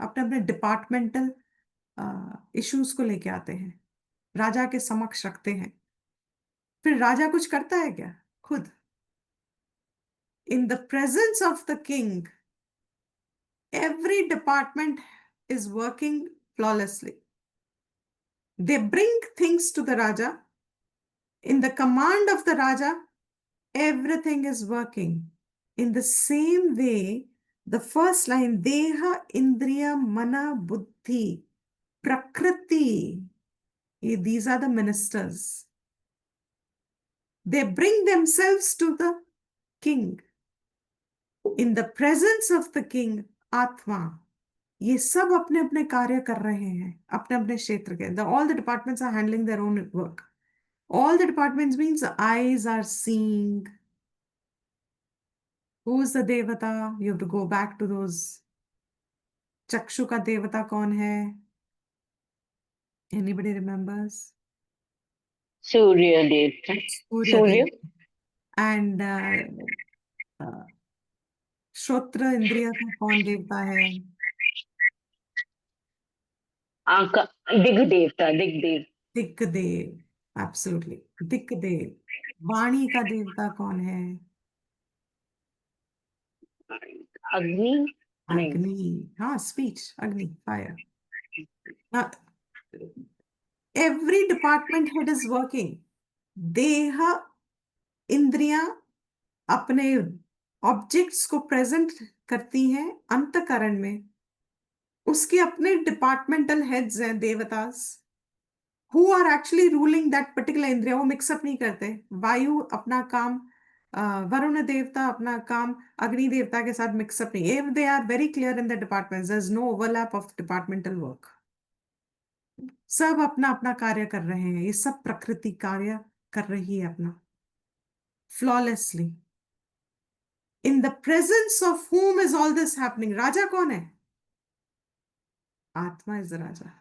अपने अपने departmental issues को लेके आते हैं, राजा के समक्ष रखते हैं. फिर राजा कुछ करता है क्या? खुद. In the presence of the king, every department is working flawlessly. They bring things to the Raja. In the command of the Raja, everything is working. In the same way, the first line, Deha, Indriya, Mana, Buddhi, Prakriti, these are the ministers. They bring themselves to the king. In the presence of the king, Atma, ये सब अपने अपने कार्य कर रहे हैं, अपने अपने क्षेत्र के. All the departments are handling their own work. All the departments means eyes are seeing. Who's the devata? You have to go back to those. चक्षु का देवता कौन है? Anybody remembers? Surya Devta. Surya Surya. Devata. And श्रोत्र इंद्रिय का कौन देवता है? Anka. Dig Devta. Dig Dev. दिक्देव. Absolutely. दिक्देव. वाणी का देवता कौन है? Agni. नहीं. अग्नि. हाँ, speech. अग्नि, fire. Now, every department head is working. देह इंद्रियां अपने ऑब्जेक्ट्स को प्रेजेंट करती हैं अंतकरण में. उसके अपने डिपार्टमेंटल हेड्स हैं, देवतास, who are actually ruling that particular इंद्रिया. वो मिक्सअप नहीं करते. वायु अपना काम, वरुण देवता अपना काम अग्नि देवता के साथ मिक्सअप नहीं. If they are very clear in the departments, there's no overlap of departmental work. सब अपना अपना कार्य कर रहे हैं. ये सब प्रकृति कार्य कर रही है अपना flawlessly. In the presence of whom is all this happening? राजा कौन है? Atma is the Raja.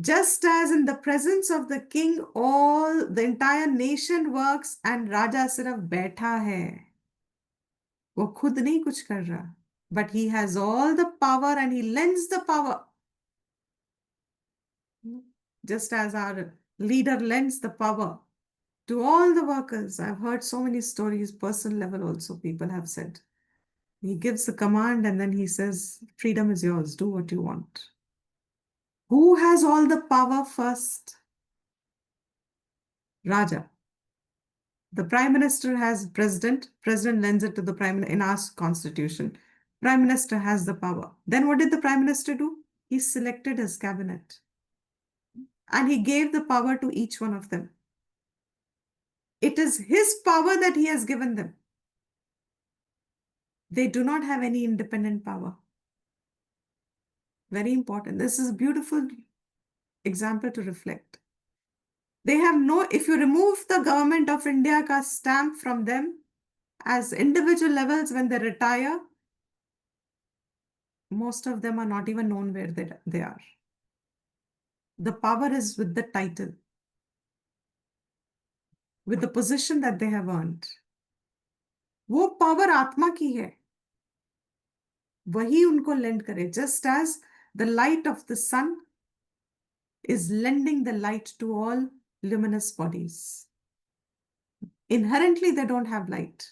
Just as in the presence of the king, all the entire nation works and Raja सिर्फ बैठा है. वो खुद नहीं कुछ कर रहा, but he has all the power and he lends the power. Just as our leader lends the power To all the workers, I've heard so many stories, personal level also, people have said. He gives the command and then he says, freedom is yours, do what you want. Who has all the power first? Raja. The Prime Minister has President. President lends it to the Prime Minister in our constitution. Prime Minister has the power. Then what did the Prime Minister do? He selected his cabinet. And he gave the power to each one of them. It is his power that he has given them. They do not have any independent power. Very important. This is a beautiful example to reflect. They have no, if you remove the government of India ka stamp from them as individual levels when they retire, most of them are not even known where they are. The power is with the title, with the position that they have earned. वो power आत्मा की है, वही उनको lend करे, just as the light of the sun is lending the light to all luminous bodies. Inherently, they don't have light,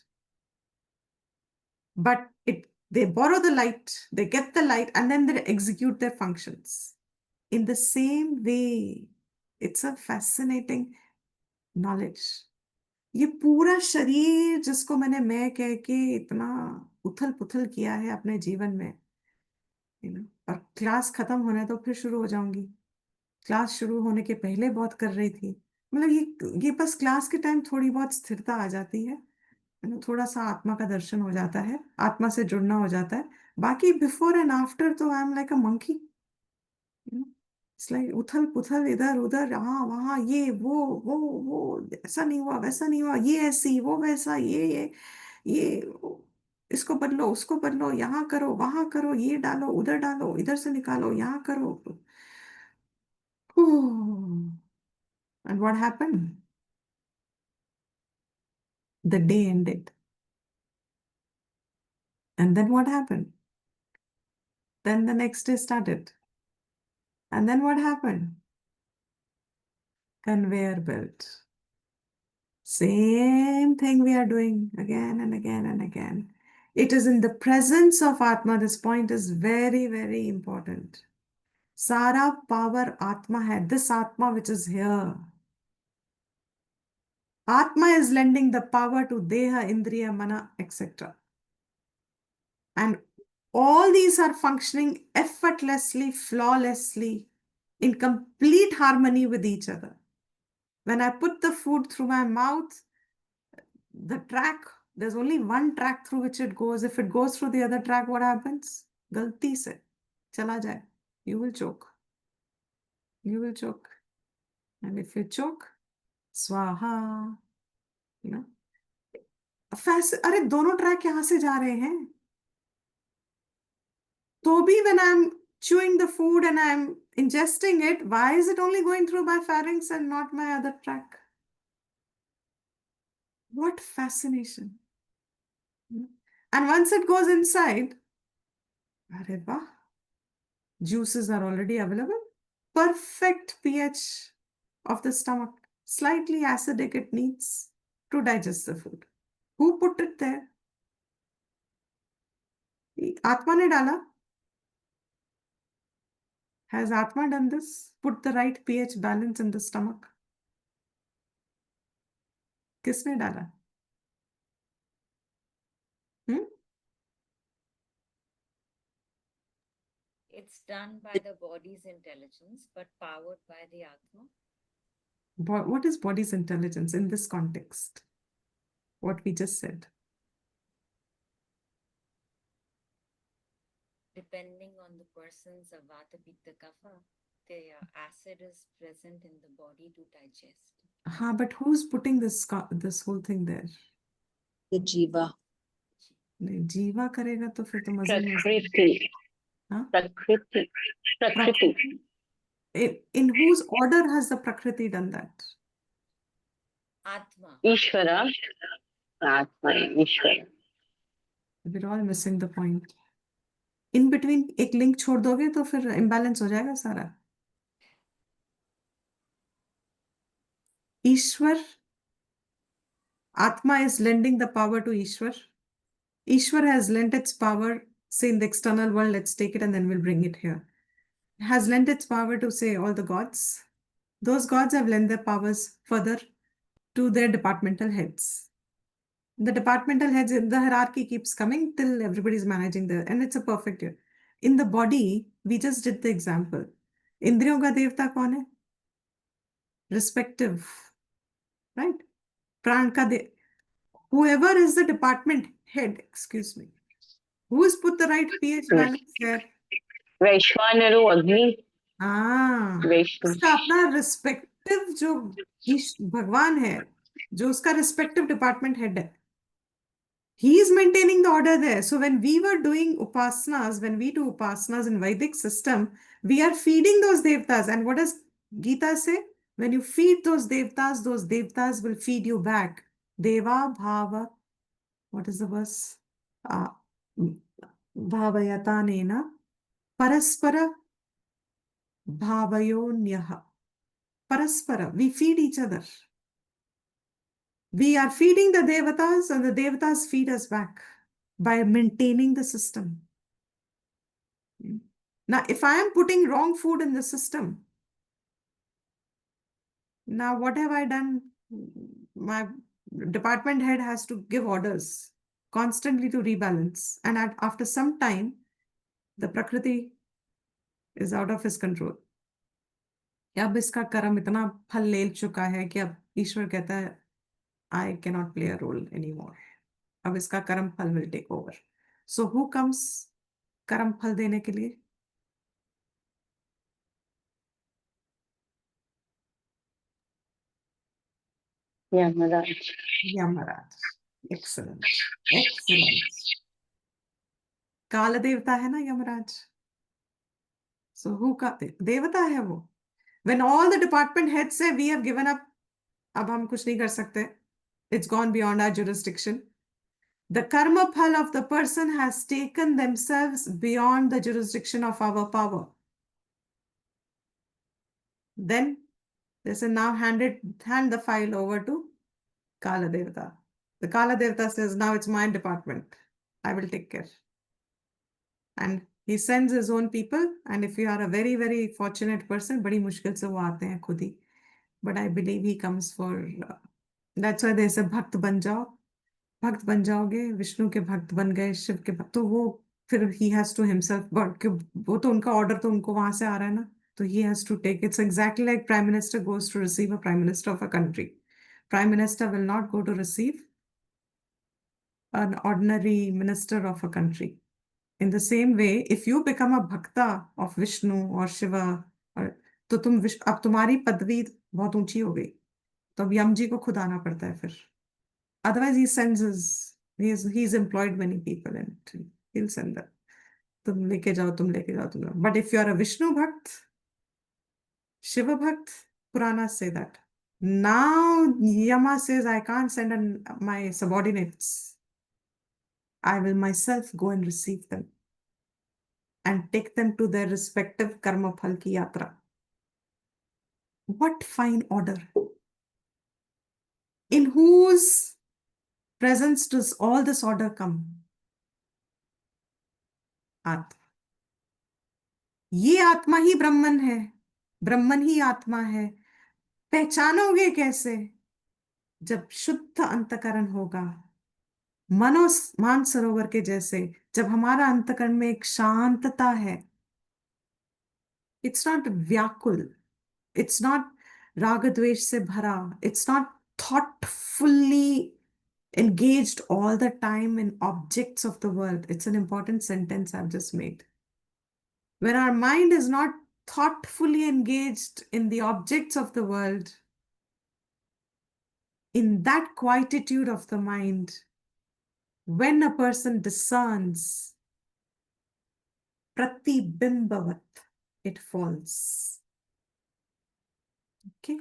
but they borrow the light, they get the light, and then they execute their functions. In the same way, it's a fascinating knowledge. ये पूरा शरीर जिसको मैंने मैं कह के इतना उथल पुथल किया है अपने जीवन में, और क्लास खत्म होने तो फिर शुरू हो जाऊंगी. क्लास शुरू होने के पहले बहुत कर रही थी. मतलब ये बस क्लास के टाइम थोड़ी बहुत स्थिरता आ जाती है, थोड़ा सा आत्मा का दर्शन हो जाता है, आत्मा से जुड़ना हो जाता है. बाकी बिफोर एंड आफ्टर तो I am like a monkey. It's like उथल पुथल, इधर उधर, हाँ वहाँ, ये वो ऐसा नहीं हुआ, वैसा नहीं हुआ, ये ऐसी, वो वैसा, ये इसको बदलो, उसको बदलो, यहाँ करो, वहां करो, ये डालो, उधर डालो, इधर से निकालो, यहाँ करो. And what happened? The day ended. And then what happened? Then the next day started. And then what happened? Conveyor belt. Same thing we are doing again and again and again. It is in the presence of Atma. This point is very, very important. Sara power Atma hai. This Atma which is here. Atma is lending the power to Deha, Indriya, Mana, etc. And all these are functioning effortlessly, flawlessly, in complete harmony with each other. When I put the food through my mouth, the track, there's only one track through which it goes. If it goes through the other track, what happens? Galti se chala jaye. You will choke. You will choke. And if you choke, swaha. You know? अरे दोनों track यहाँ से जा रहे हैं. तो भी when I'm chewing the food and I'm ingesting it, why is it only going through my pharynx and not my other track? What fascination. And once it goes inside, arre wah, juices are already available. Perfect pH of the stomach. Slightly acidic it needs to digest the food. Who put it there? Atma ne dala. Has Atma done this? Put the right pH balance in the stomach? किसने डाला? It's done by the body's intelligence, but powered by the Atma. What is body's intelligence in this context? What we just said. Depending on the person's Vata Pitta Kapha, the acid is present in the body to digest. But who's putting this whole thing there? The jiva. नहीं, जीवा करेगा तो फिर तो मजे में. Prakriti. Huh? Prakriti. Prakriti. In whose order has the Prakriti done that? Atma. Ishvara. Atma. Ishvara. We're all missing the point. In between एक link छोड़ दोगे तो फिर imbalance हो जाएगा सारा. ईश्वर Atma is lending the power to Ishwar. Ishwar has lent its power, say in the external world, let's take it and then we'll bring it here. Has lent its power to, say, all the gods. Those gods have lent their powers further to their departmental heads. The departmental heads, the hierarchy keeps coming till everybody's managing there, and it's a perfect year. In the body, we just did the example. इंद्रियों का देवता कौन है? Respective, right? प्राण का whoever is the department head, excuse me, who has put the right pH balance there? वैश्वानरो अग्नि हाँ, वैष्णु उसका अपना रिस्पेक्टिव जो भगवान है, जो उसका रिस्पेक्टिव डिपार्टमेंट हेड है, he is maintaining the order there. So when we were doing upasanas, when we do upasanas in Vedic system, we are feeding those devtas. And what does Gita say? When you feed those devtas will feed you back. Deva bhava, what is the verse? Bhavayatanena paraspara bhavayonyaha. Paraspara, we feed each other. We are feeding the devatas and the devatas feed us back by maintaining the system. Now, if I am putting wrong food in the system, now what have I done? My department head has to give orders constantly to rebalance. And after some time, the Prakriti is out of his control. अब इसका कर्म इतना फल ले चुका है कि अब ईश्वर कहता है I cannot play a role anymore. अब इसका कर्म फल will take over. So who comes कर्म फल देने के लिए? यमराज यमराज. Excellent. Excellent. काल देवता है ना यमराज. So who का देवता है वो? When all the department heads say we have given up, अब हम कुछ नहीं कर सकते. It's gone beyond our jurisdiction. The karma phal of the person has taken themselves beyond the jurisdiction of our power. Then they say now hand the file over to Kala Devata. The Kala Devata says now it's my department. I will take care. And he sends his own people. And if you are a very, very fortunate person, बड़ी मुश्किल से वो आते हैं खुद ही. But I believe he comes for, that's why they say भक्त बन जाओ. भक्त बन जाओगे, विष्णु के भक्त बन गए, शिव के भक्त, तो वो फिर he has to himself, but वो तो उनका ऑर्डर तो उनको वहां से आ रहा है ना, तो he has to take. It's exactly like prime minister goes to receive a prime minister of a country. Prime minister will not go to receive an ordinary minister of a country. In the same way, if you become a bhakta of Vishnu or Shiva, तो तुम अब तुम्हारी पदवी बहुत ऊंची हो गई, तो अब यम जी को खुद आना पड़ता है फिर. Otherwise, he sends he's employed many people and he'll send them. तुम लेके जाओ, तुम लेके जाओ, तुम. But if you are a Vishnu Bhakt, Shiva Bhakt, Puranas say that. Now Yama says, I can't send my subordinates. I will myself go and receive them and take them to their respective karma phal ki yatra. What fine order! In whose presence does all this order come? Atma. ये आत्मा ही ब्रह्मन है, ब्रह्मन ही आत्मा है. पहचानोगे कैसे? जब शुद्ध अंतकरण होगा, मान सरोवर के जैसे. जब हमारा अंतकरण में एक शांतता है. इट्स नॉट व्याकुल, इट्स नॉट राग द्वेष से भरा, it's not thoughtfully engaged all the time in objects of the world. It's an important sentence I've just made. When our mind is not thoughtfully engaged in the objects of the world, in that quietude of the mind, when a person discerns, pratibimbavat, it falls. Okay.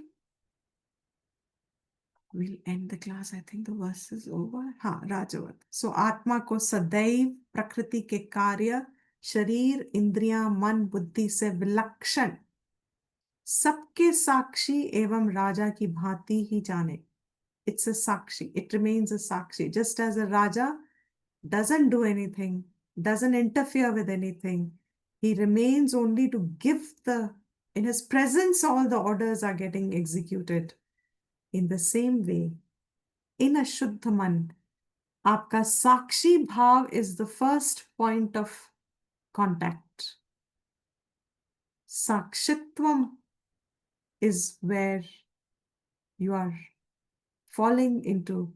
We'll end the class. I think the verse is over. हाँ, Rajawat. So आत्मा को सदैव प्रकृति के कार्य, शरीर, इंद्रियां, मन, बुद्धि से विलक्षण, सबके साक्षी एवं राजा की भांति ही जाने. it's a sakshi. It remains a sakshi. Just as a Raja doesn't do anything, doesn't interfere with anything, he remains only to give in his presence, all the orders are getting executed. In the same way, in a Shuddha Man, आपका sakshi bhav is the first point of contact. Sakshitvam is where you are falling into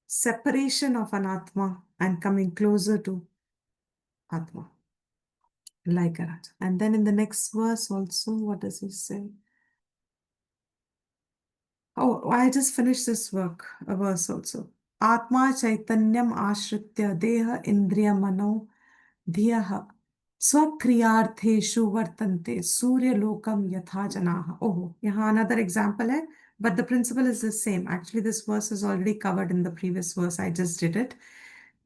separation of an Atma and coming closer to Atma, like a Raja. And then in the next verse also, what does he say? Oh, I just finished this a verse also. Atma chaitanyam ashritya deha indriya mano dhiyaha swakriyartheshu vartante surya lokam yatha janaha. Oh, yahan another example hai, but the principle is the same. Actually, this verse is already covered in the previous verse. I just did it.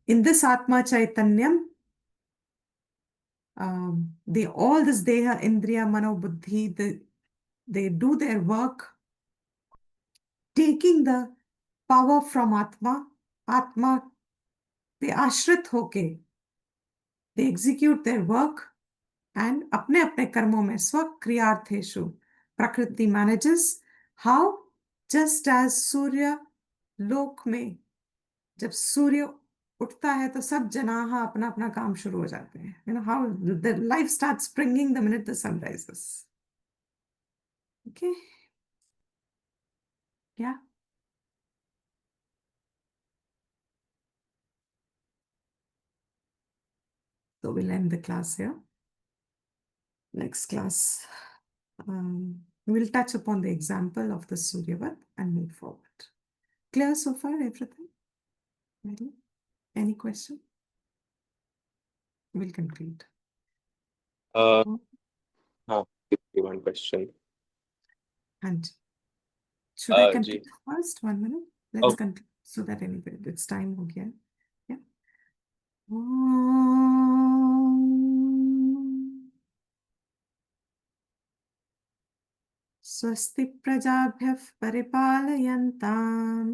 In this Atma chaitanyam, they all this deha, indriya, mano, buddhi, they do their work, taking the power from Atma, they ashrit hoke, they execute their work and apne apne karmon mein swakriyartheshu, Prakriti manages. How? Just as Surya lok में जब सूर्य उठता है तो सब जनाहा अपना अपना काम शुरू हो जाते हैं. You know how the life starts springing the minute the sun rises. Okay. Yeah. So we'll end the class here. Next class, we'll touch upon the example of the Suryavat and move forward. Clear so far, everything? Ready? Any question? We'll conclude. Uh, Oh, one question. and should I Ji. conclude first? 1 minute. Let's Oh. conclude so that anyway, it's time again. Yeah. स्वस्ति प्रजाभ्यः परिपालयन्ताम्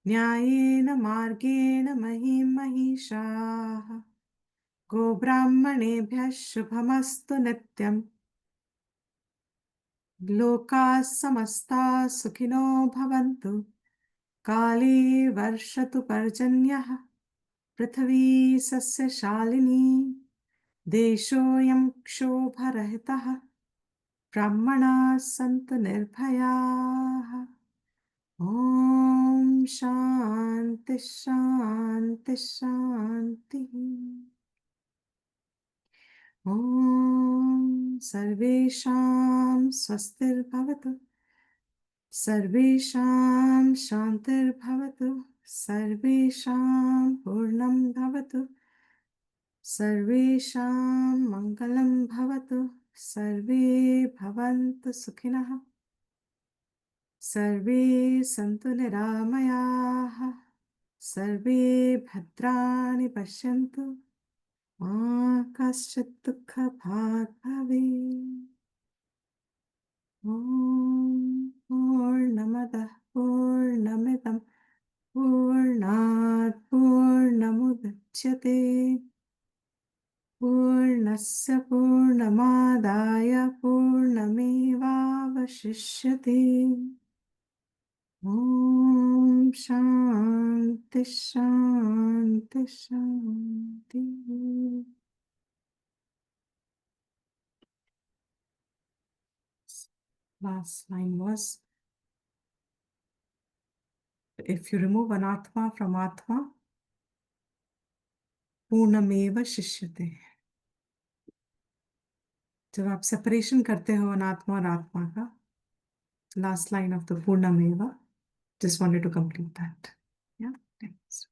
न्यायेन मार्गेण महीं महिषाः गोब्राह्मणेभ्यः शुभमस्तु नित्यम् लोकाः समस्ताः सुखिनो भवन्तु काले वर्षतु पर्जन्यः पृथिवी सस्यशालिनी देशोऽयं क्षोभरहितः ब्राह्मणाः सन्तु निर्भयाः ॐ शान्ति शान्ति शान्तिः ॐ सर्वेषां स्वस्तिर्भवतु सर्वेषां शान्तिर्भवतु सर्वेषां पूर्णं भवतु सर्वेषां मङ्गलं भवतु सर्वे भवन्तु सुखिनः सर्वे सन्तु निरामयाः सर्वे भद्राणि पश्यन्तु मा कश्चित् दुःखभाग् भवेत् ॐ पूर्णमदः पूर्णमिदं पूर्णात् पूर्णमुदच्यते पूर्णस्य पूर्णमादाय पूर्णमेवावशिष्यते ॐ शान्ति शान्ति शान्तिः. Last line was, if you remove an Atma from Atma, Purnameva Shishyate. जब आप separation करते हो अनात्मा और आत्मा का, last line of the Purnameva, just wanted to complete that. Yeah, thanks.